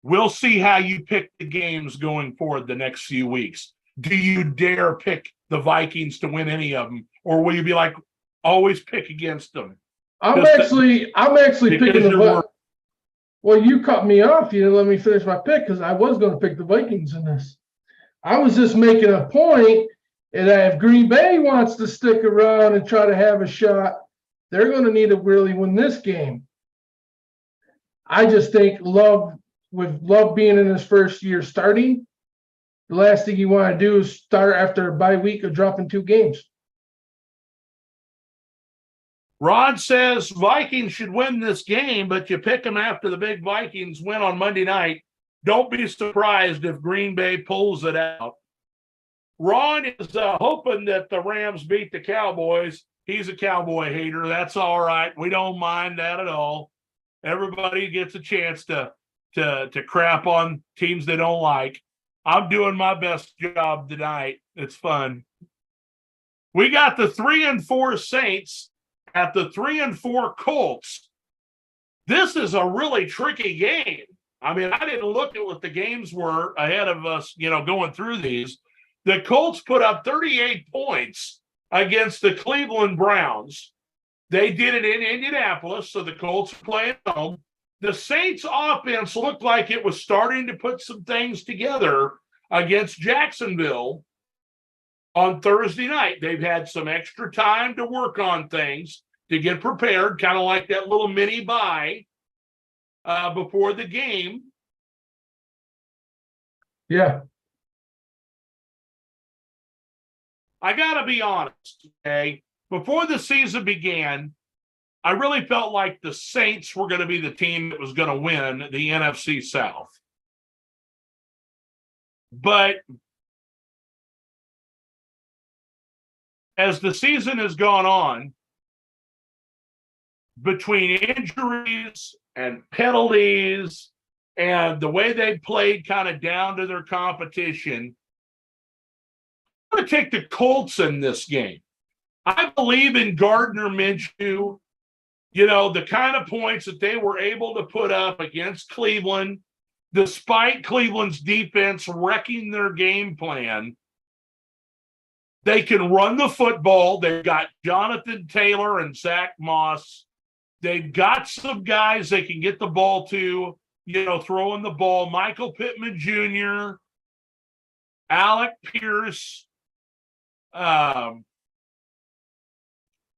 We'll see how you pick the games going forward the next few weeks. Do you dare pick the Vikings to win any of them? Or will you be like, always pick against them? I'm actually picking the. Well, you cut me off. You didn't let me finish my pick because I was going to pick the Vikings in this. I was just making a point that if Green Bay wants to stick around and try to have a shot, they're going to need to really win this game. I just think with Love being in his first year starting, the last thing you want to do is start after a bye week of dropping 2 games. Rod says Vikings should win this game, but you pick them after the big Vikings win on Monday night. Don't be surprised if Green Bay pulls it out. Ron is hoping that the Rams beat the Cowboys. He's a Cowboy hater. That's all right. We don't mind that at all. Everybody gets a chance to crap on teams they don't like. I'm doing my best job tonight. It's fun. We got the 3-4 Saints at the 3-4 Colts. This is a really tricky game. I mean, I didn't look at what the games were ahead of us, going through these. The Colts put up 38 points against the Cleveland Browns. They did it in Indianapolis, so the Colts are playing home. The Saints offense looked like it was starting to put some things together against Jacksonville on Thursday night. They've had some extra time to work on things, to get prepared, kind of like that little mini bye before the game. Yeah. I got to be honest, okay? Before the season began, I really felt like the Saints were going to be the team that was going to win the NFC South. But as the season has gone on, between injuries and penalties and the way they played kind of down to their competition, I'm going to take the Colts in this game. I believe in Gardner Minshew, the kind of points that they were able to put up against Cleveland, despite Cleveland's defense wrecking their game plan. They can run the football. They've got Jonathan Taylor and Zach Moss. They've got some guys they can get the ball to, throwing the ball. Michael Pittman Jr., Alec Pierce. I'm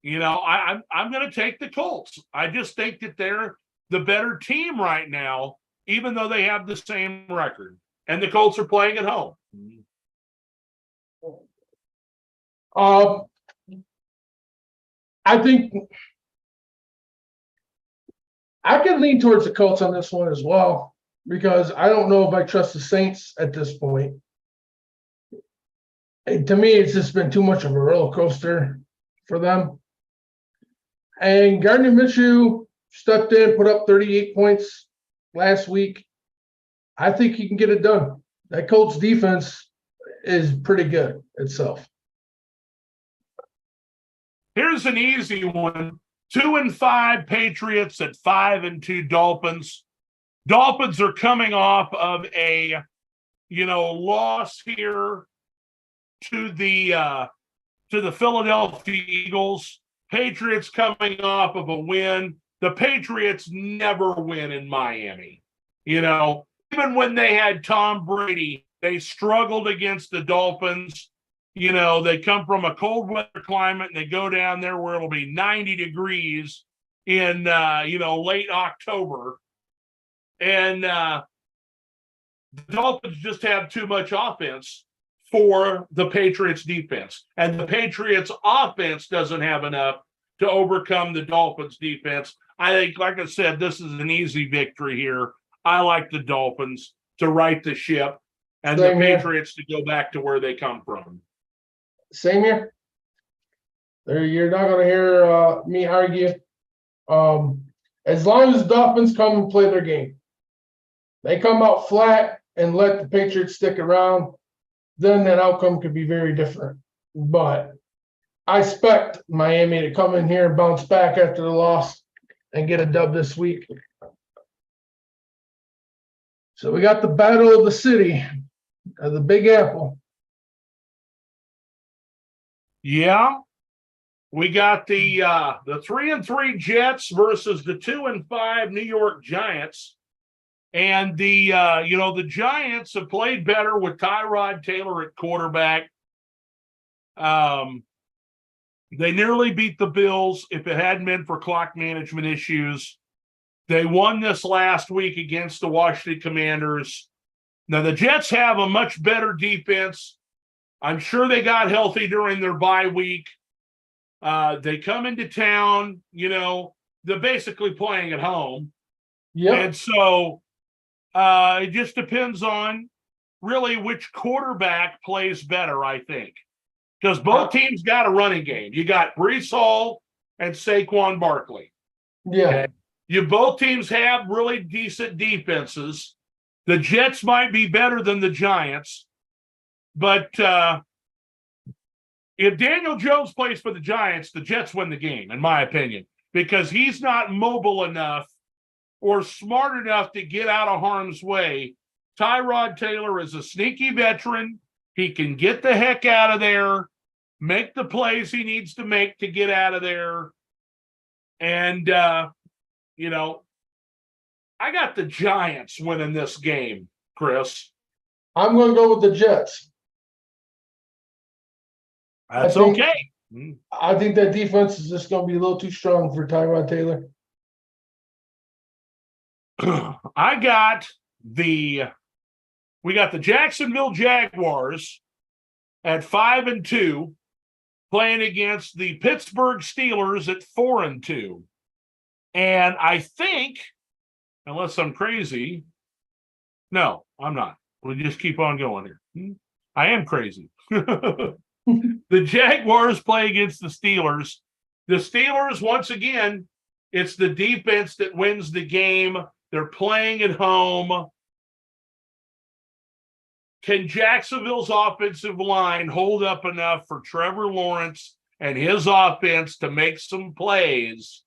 going to take the Colts. I just think that they're the better team right now, even though they have the same record. And the Colts are playing at home. I think I can lean towards the Colts on this one as well, because I don't know if I trust the Saints at this point. And to me, it's just been too much of a roller coaster for them. And Gardner Minshew stepped in, put up 38 points last week. I think he can get it done. That Colts defense is pretty good itself. Here's an easy one. 2-5 Patriots at 5-2 Dolphins. Dolphins are coming off of a, loss here to the Philadelphia Eagles. Patriots coming off of a win. The Patriots never win in Miami. Even when they had Tom Brady, they struggled against the Dolphins. They come from a cold weather climate and they go down there where it'll be 90 degrees in, late October. And the Dolphins just have too much offense for the Patriots defense. And the Patriots offense doesn't have enough to overcome the Dolphins defense. I think, like I said, this is an easy victory here. I like the Dolphins to right the ship and the Patriots to go back to where they come from. Same here. You're not going to hear me argue. As long as the Dolphins come and play their game, they come out flat and let the Patriots stick around, then that outcome could be very different. But I expect Miami to come in here and bounce back after the loss and get a dub this week. So we got the battle of the city, of the Big Apple. Yeah. We got the 3-3 Jets versus the 2-5 New York Giants. And the Giants have played better with Tyrod Taylor at quarterback. They nearly beat the Bills if it hadn't been for clock management issues. They won this last week against the Washington Commanders. Now, the Jets have a much better defense. I'm sure they got healthy during their bye week. They come into town, they're basically playing at home. Yep. And so it just depends on really which quarterback plays better, I think. Because both teams got a running game. You got Breece Hall and Saquon Barkley. Yeah. Okay? Both teams have really decent defenses. The Jets might be better than the Giants. But if Daniel Jones plays for the Giants, the Jets win the game, in my opinion, because he's not mobile enough or smart enough to get out of harm's way. Tyrod Taylor is a sneaky veteran. He can get the heck out of there, make the plays he needs to make to get out of there. And, I got the Giants winning this game, Chris. I'm going to go with the Jets. That's okay. Mm. I think that defense is just going to be a little too strong for Tyrod Taylor. We got the Jacksonville Jaguars at 5-2 playing against the Pittsburgh Steelers at 4-2. And I think, unless I'm crazy, no, I'm not. We'll just keep on going here. I am crazy. The Jaguars play against the Steelers. The Steelers, once again, it's the defense that wins the game. They're playing at home. Can Jacksonville's offensive line hold up enough for Trevor Lawrence and his offense to make some plays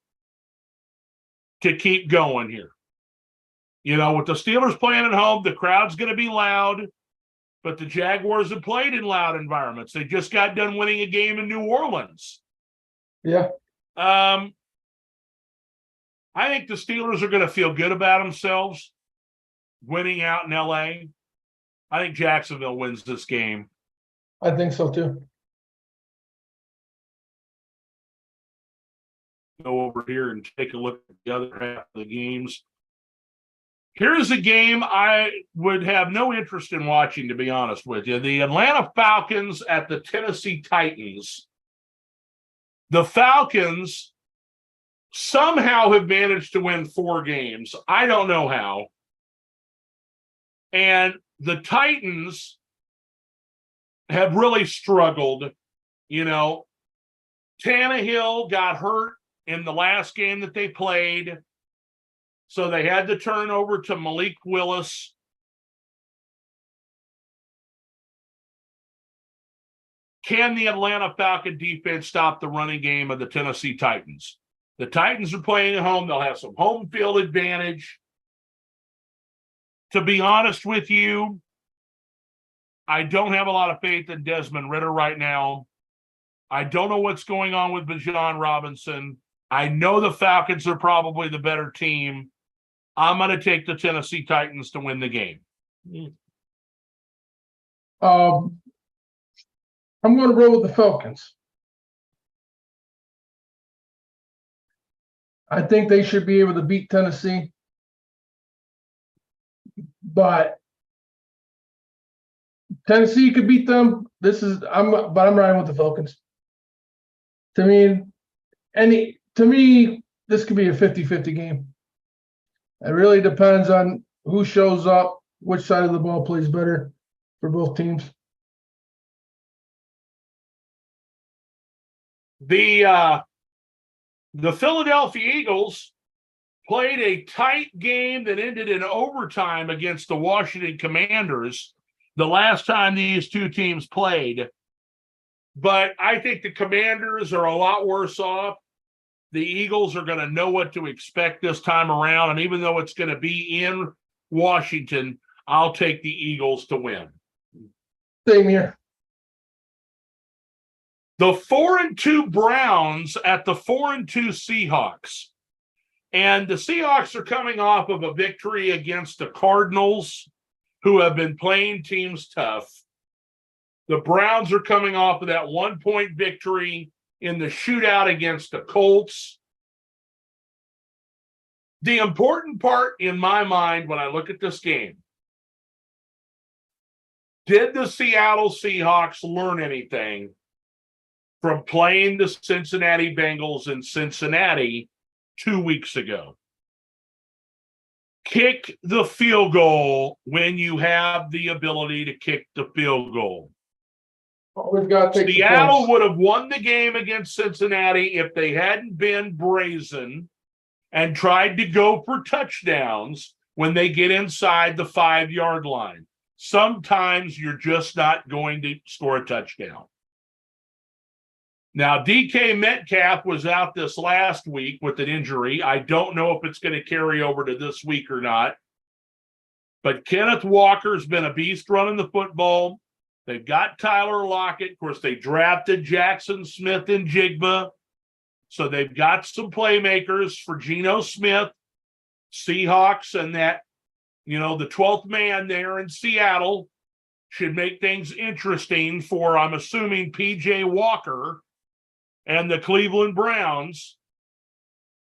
to keep going here? With the Steelers playing at home, the crowd's going to be loud, but the Jaguars have played in loud environments. They just got done winning a game in New Orleans. Yeah. I think the Steelers are going to feel good about themselves winning out in L.A. I think Jacksonville wins this game. I think so, too. Go over here and take a look at the other half of the games. Here's a game I would have no interest in watching, to be honest with you. The Atlanta Falcons at the Tennessee Titans. The Falcons somehow have managed to win 4 games. I don't know how. And the Titans have really struggled. Tannehill got hurt in the last game that they played, so they had to turn over to Malik Willis. Can the Atlanta Falcon defense stop the running game of the Tennessee Titans? The Titans are playing at home. They'll have some home field advantage. To be honest with you, I don't have a lot of faith in Desmond Ridder right now. I don't know what's going on with Bijan Robinson. I know the Falcons are probably the better team. I'm going to take the Tennessee Titans to win the game. I'm going to roll with the Falcons. I think they should be able to beat Tennessee. But Tennessee could beat them. I'm riding with the Falcons. To me, this could be a 50-50 game. It really depends on who shows up, which side of the ball plays better for both teams. The Philadelphia Eagles played a tight game that ended in overtime against the Washington Commanders the last time these two teams played. But I think the Commanders are a lot worse off. The Eagles are going to know what to expect this time around. And even though it's going to be in Washington, I'll take the Eagles to win. Same here. The 4-2 Browns at the 4-2 Seahawks. And the Seahawks are coming off of a victory against the Cardinals, who have been playing teams tough. The Browns are coming off of that 1-point victory in the shootout against the Colts. The important part in my mind when I look at this game, did the Seattle Seahawks learn anything from playing the Cincinnati Bengals in Cincinnati 2 weeks ago? Kick the field goal when you have the ability to kick the field goal. We've got to take Seattle would have won the game against Cincinnati if they hadn't been brazen and tried to go for touchdowns when they get inside the 5-yard line. Sometimes you're just not going to score a touchdown. Now, DK Metcalf was out this last week with an injury. I don't know if it's going to carry over to this week or not. But Kenneth Walker's been a beast running the football. They've got Tyler Lockett. Of course, they drafted Jackson Smith and Jigba. So they've got some playmakers for Geno Smith, Seahawks, and that, the 12th man there in Seattle should make things interesting for, I'm assuming, P.J. Walker and the Cleveland Browns.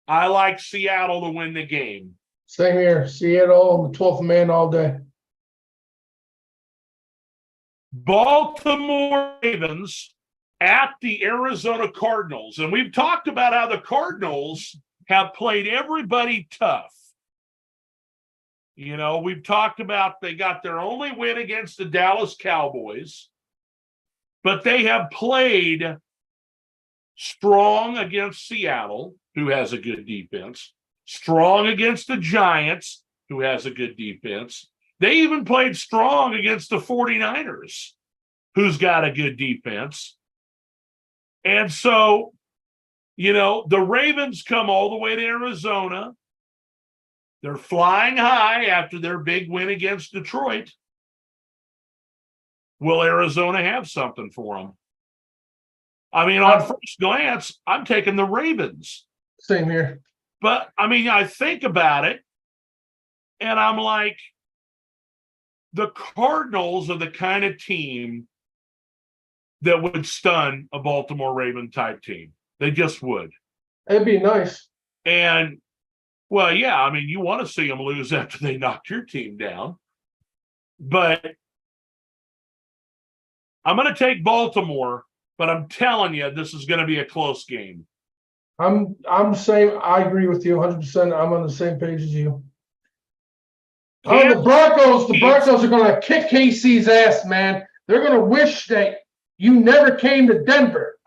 I like Seattle to win the game. Same here. Seattle and the 12th man all day. Baltimore Ravens at the Arizona Cardinals. And we've talked about how the Cardinals have played everybody tough. We've talked about they got their only win against the Dallas Cowboys, but they have played strong against Seattle, who has a good defense, strong against the Giants, who has a good defense. They even played strong against the 49ers, who's got a good defense. And so, the Ravens come all the way to Arizona. They're flying high after their big win against Detroit. Will Arizona have something for them? I mean, on first glance, I'm taking the Ravens. Same here. But, I think about it, and I'm like, the Cardinals are the kind of team that would stun a Baltimore Raven type team. They just would. It'd be nice. And, well, yeah, you want to see them lose after they knocked your team down. But I'm going to take Baltimore, but I'm telling you, this is going to be a close game. I'm same. I agree with you 100%. I'm on the same page as you. Oh, the Broncos are going to kick KC's ass, man. They're going to wish that you never came to Denver.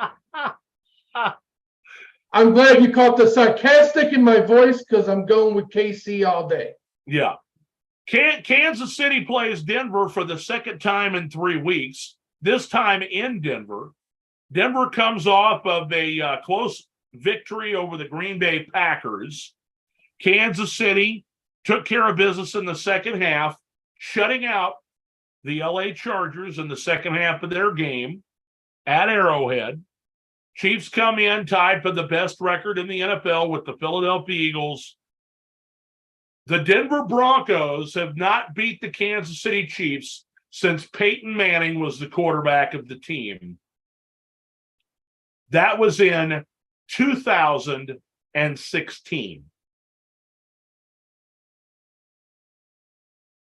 I'm glad you caught the sarcastic in my voice because I'm going with KC all day. Yeah. Kansas City plays Denver for the second time in 3 weeks, this time in Denver. Denver comes off of a close victory over the Green Bay Packers. Kansas City took care of business in the second half, shutting out the LA Chargers in the second half of their game at Arrowhead. Chiefs come in tied for the best record in the NFL with the Philadelphia Eagles. The Denver Broncos have not beat the Kansas City Chiefs since Peyton Manning was the quarterback of the team. That was in 2016.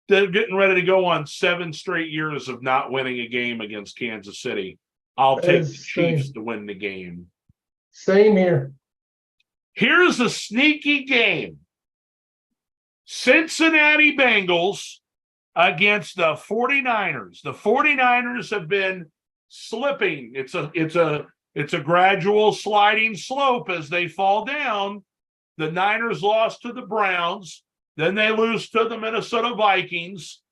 They're getting ready to go on 7 straight years of not winning a game against Kansas City. I'll take the Chiefs to win the game. Same here. Here's a sneaky game. Cincinnati Bengals against the 49ers. The 49ers have been slipping. It's a gradual sliding slope as they fall down. The Niners lost to the Browns. Then they lose to the Minnesota Vikings.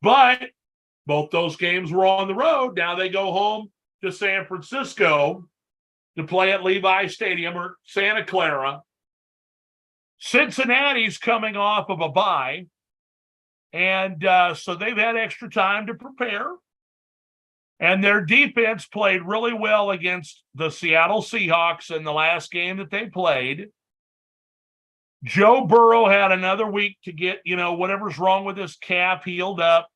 But both those games were on the road. Now they go home to San Francisco to play at Levi Stadium or Santa Clara. Cincinnati's coming off of a bye, and so they've had extra time to prepare. And their defense played really well against the Seattle Seahawks in the last game that they played. Joe Burrow had another week to get, whatever's wrong with his calf healed up.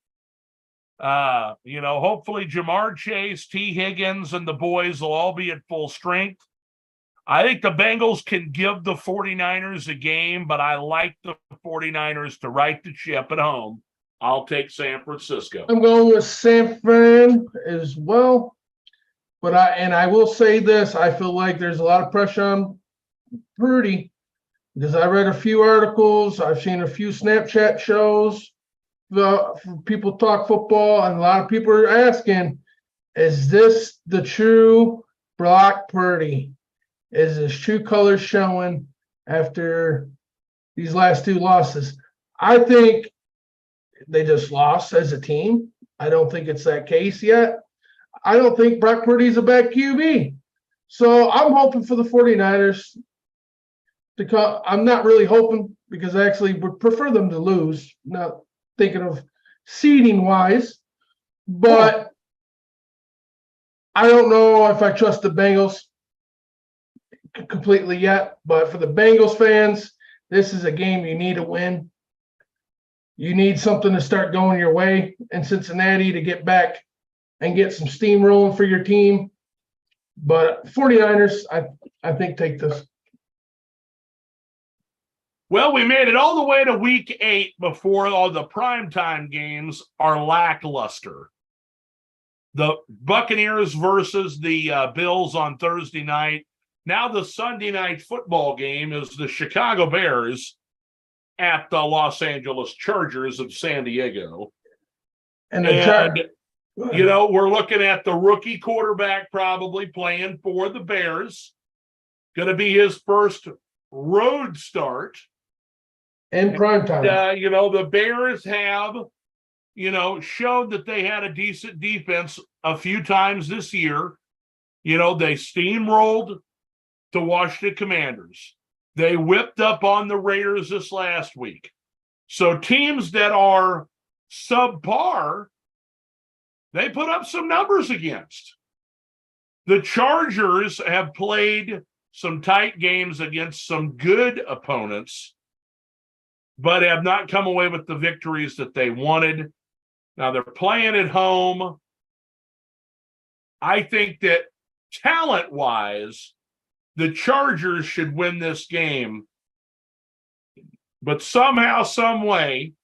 Hopefully Jamar Chase, T. Higgins, and the boys will all be at full strength. I think the Bengals can give the 49ers a game, but I like the 49ers to right the ship at home. I'll take San Francisco. I'm going with San Fran as well. But I will say this, I feel like there's a lot of pressure on Purdy because I read a few articles, I've seen a few Snapchat shows, people talk football, and a lot of people are asking, is this the true Brock Purdy? Is his true colors showing after these last two losses? I think they just lost as a team. I don't think it's that case yet. I don't think Brock Purdy's a bad QB. So I'm hoping for the 49ers to come. I'm not really hoping because I actually would prefer them to lose, not thinking of seeding wise. But I don't know if I trust the Bengals completely yet. But for the Bengals fans, this is a game you need to win. You need something to start going your way in Cincinnati to get back and get some steam rolling for your team. But 49ers, I think, take this. Well, we made it all the way to week 8 before all the primetime games are lackluster. The Buccaneers versus the Bills on Thursday night. Now the Sunday night football game is the Chicago Bears at the Los Angeles Chargers of San Diego. And we're looking at the rookie quarterback probably playing for the Bears. Going to be his first road start. In prime time. The Bears have, showed that they had a decent defense a few times this year. They steamrolled the Washington Commanders. They whipped up on the Raiders this last week. So teams that are subpar, they put up some numbers against. The Chargers have played some tight games against some good opponents, but have not come away with the victories that they wanted. Now they're playing at home. I think that talent-wise, the Chargers should win this game. But somehow, some way,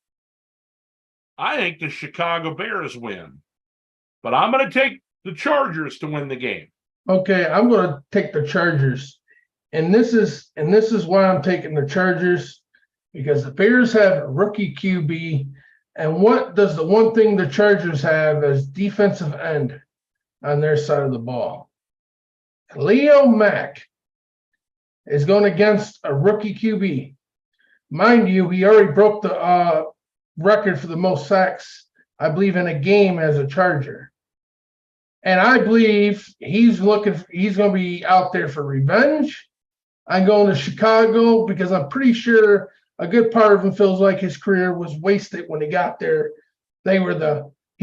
I think the Chicago Bears win. But I'm going to take the Chargers to win the game. Okay, I'm going to take the Chargers. And this is why I'm taking the Chargers, because the Bears have a rookie QB. And what does the one thing the Chargers have as defensive end on their side of the ball? Leo Mack is going against a rookie QB. Mind you, he already broke the record for the most sacks, I believe, in a game as a Charger. And I believe he's going to be out there for revenge. I'm going to Chicago because I'm pretty sure a good part of him feels like his career was wasted when he got there. He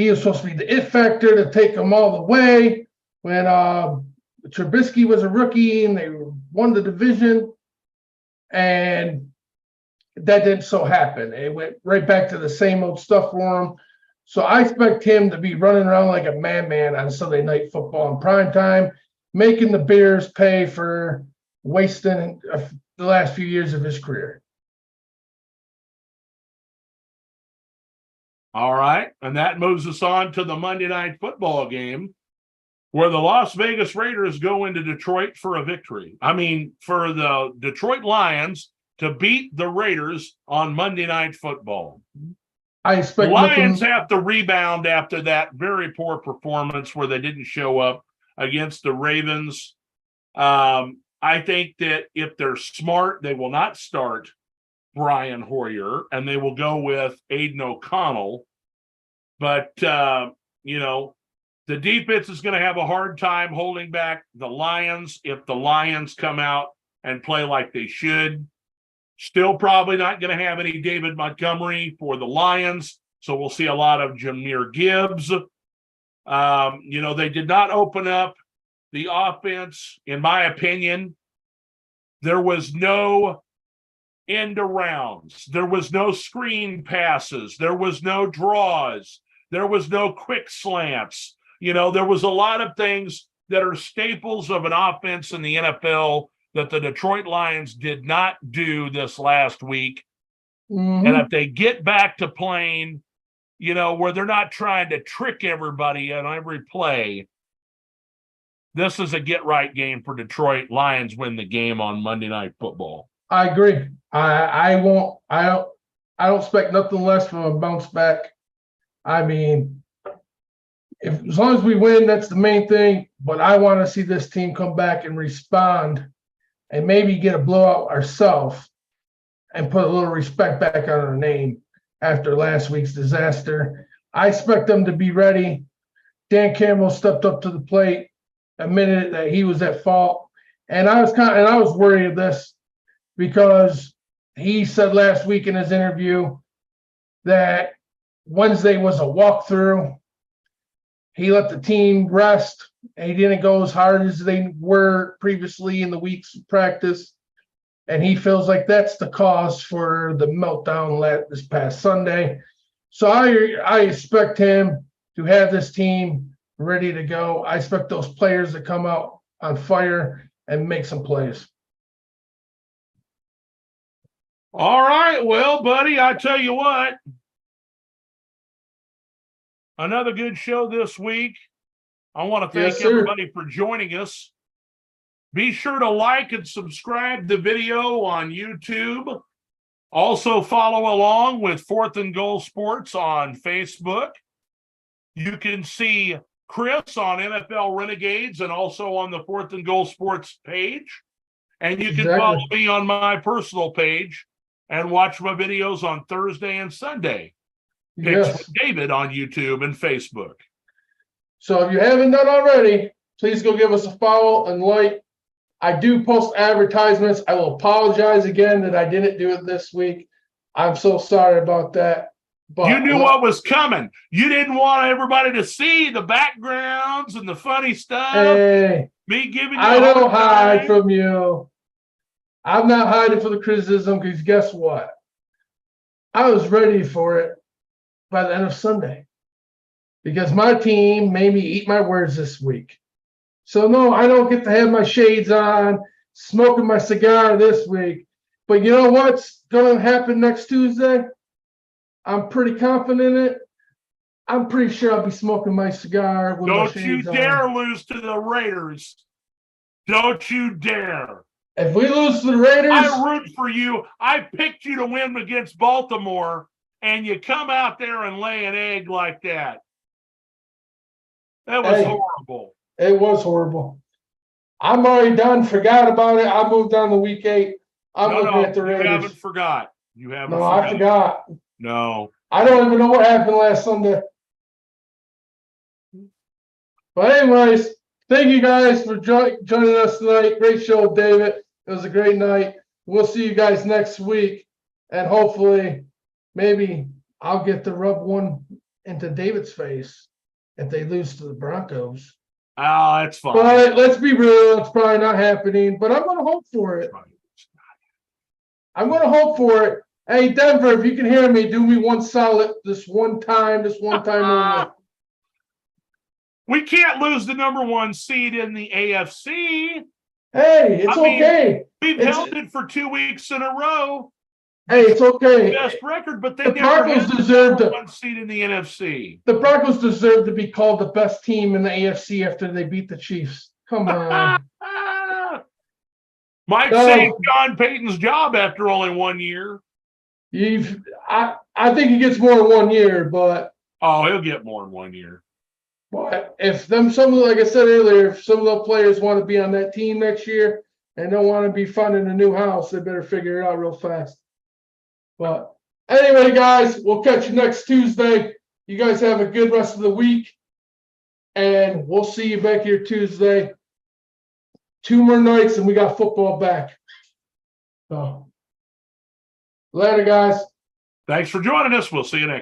was supposed to be the it factor to take them all the way when Trubisky was a rookie and they won the division, and that didn't so happen. It went right back to the same old stuff for him. So I expect him to be running around like a madman on Sunday Night Football in prime time, making the Bears pay for wasting the last few years of his career. All right, and that moves us on to the Monday Night Football game, where the Las Vegas Raiders go into Detroit for a victory. For the Detroit Lions to beat the Raiders on Monday Night Football. I expect the Lions have to rebound after that very poor performance where they didn't show up against the Ravens. I think that if they're smart, they will not start Brian Hoyer, and they will go with Aiden O'Connell. But, The defense is going to have a hard time holding back the Lions if the Lions come out and play like they should. Still probably not going to have any David Montgomery for the Lions, so we'll see a lot of Jahmyr Gibbs. They did not open up the offense, in my opinion. There was no end arounds. There was no screen passes. There was no draws. There was no quick slants. There was a lot of things that are staples of an offense in the NFL that the Detroit Lions did not do this last week. Mm-hmm. And if they get back to playing, where they're not trying to trick everybody on every play, this is a get-right game for Detroit. Lions win the game on Monday Night Football. I agree. I don't expect nothing less from a bounce back. I mean, as long as we win, that's the main thing. But I want to see this team come back and respond and maybe get a blowout ourselves and put a little respect back on our name after last week's disaster. I expect them to be ready. Dan Campbell stepped up to the plate, admitted that he was at fault. And I was worried of this because he said last week in his interview that Wednesday was a walkthrough. He let the team rest, and he didn't go as hard as they were previously in the weeks of practice. And he feels like that's the cause for the meltdown this past Sunday. So I expect him to have this team ready to go. I expect those players to come out on fire and make some plays. All right. Well, buddy, I tell you what. Another good show this week. I want to thank everybody for joining us. Be sure to like and subscribe the video on YouTube. Also follow along with 4th and Goal Sports on Facebook. You can see Chris on NFL Renegades and also on the 4th and Goal Sports page. And you can follow me on my personal page and watch my videos on Thursday and Sunday. Picks with David on YouTube and Facebook. So if you haven't done already, please go give us a follow and like. I do post advertisements. I will apologize again that I didn't do it this week. I'm so sorry about that. But you knew what was coming. You didn't want everybody to see the backgrounds and the funny stuff. Hey, me giving you I don't hide from you. I'm not hiding from the criticism because guess what? I was ready for it by the end of Sunday because my team made me eat my words this week. So no, I don't get to have my shades on, smoking my cigar this week. But you know what's going to happen next Tuesday? I'm pretty confident in it. I'm pretty sure I'll be smoking my cigar with my shades on. Don't you dare lose to the Raiders. Don't you dare. If we lose to the Raiders, I root for you. I picked you to win against Baltimore, and you come out there and lay an egg like that. That was horrible. It was horrible. I'm already done. Forgot about it. I moved on to week 8. I'm looking at the Raiders. You haven't forgot. You haven't No, forgot. I forgot. No. I don't even know what happened last Sunday. But anyways, thank you guys for joining us tonight. Great show, David. It was a great night. We'll see you guys next week. And hopefully, maybe I'll get to rub one into David's face if they lose to the Broncos. Oh, that's fine. But let's be real, it's probably not happening. But I'm going to hope for it. I'm going to hope for it. Hey, Denver, if you can hear me, do me one solid this one time only. We can't lose the number 1 seed in the AFC. Hey, it's okay. We've held it for 2 weeks in a row. Hey, it's okay. Best record, but they the never Broncos had deserve the to, 1 seed in the NFC. The Broncos deserve to be called the best team in the AFC after they beat the Chiefs. Come on. Might save John Payton's job after only 1 year. I think he gets more than 1 year, but he'll get more than 1 year. But if like I said earlier, if some of the players want to be on that team next year and don't want to be funding a new house, they better figure it out real fast. But anyway, guys, we'll catch you next Tuesday. You guys have a good rest of the week. and we'll see you back here Tuesday. 2 more nights and we got football back. So, later, guys. Thanks for joining us. We'll see you next.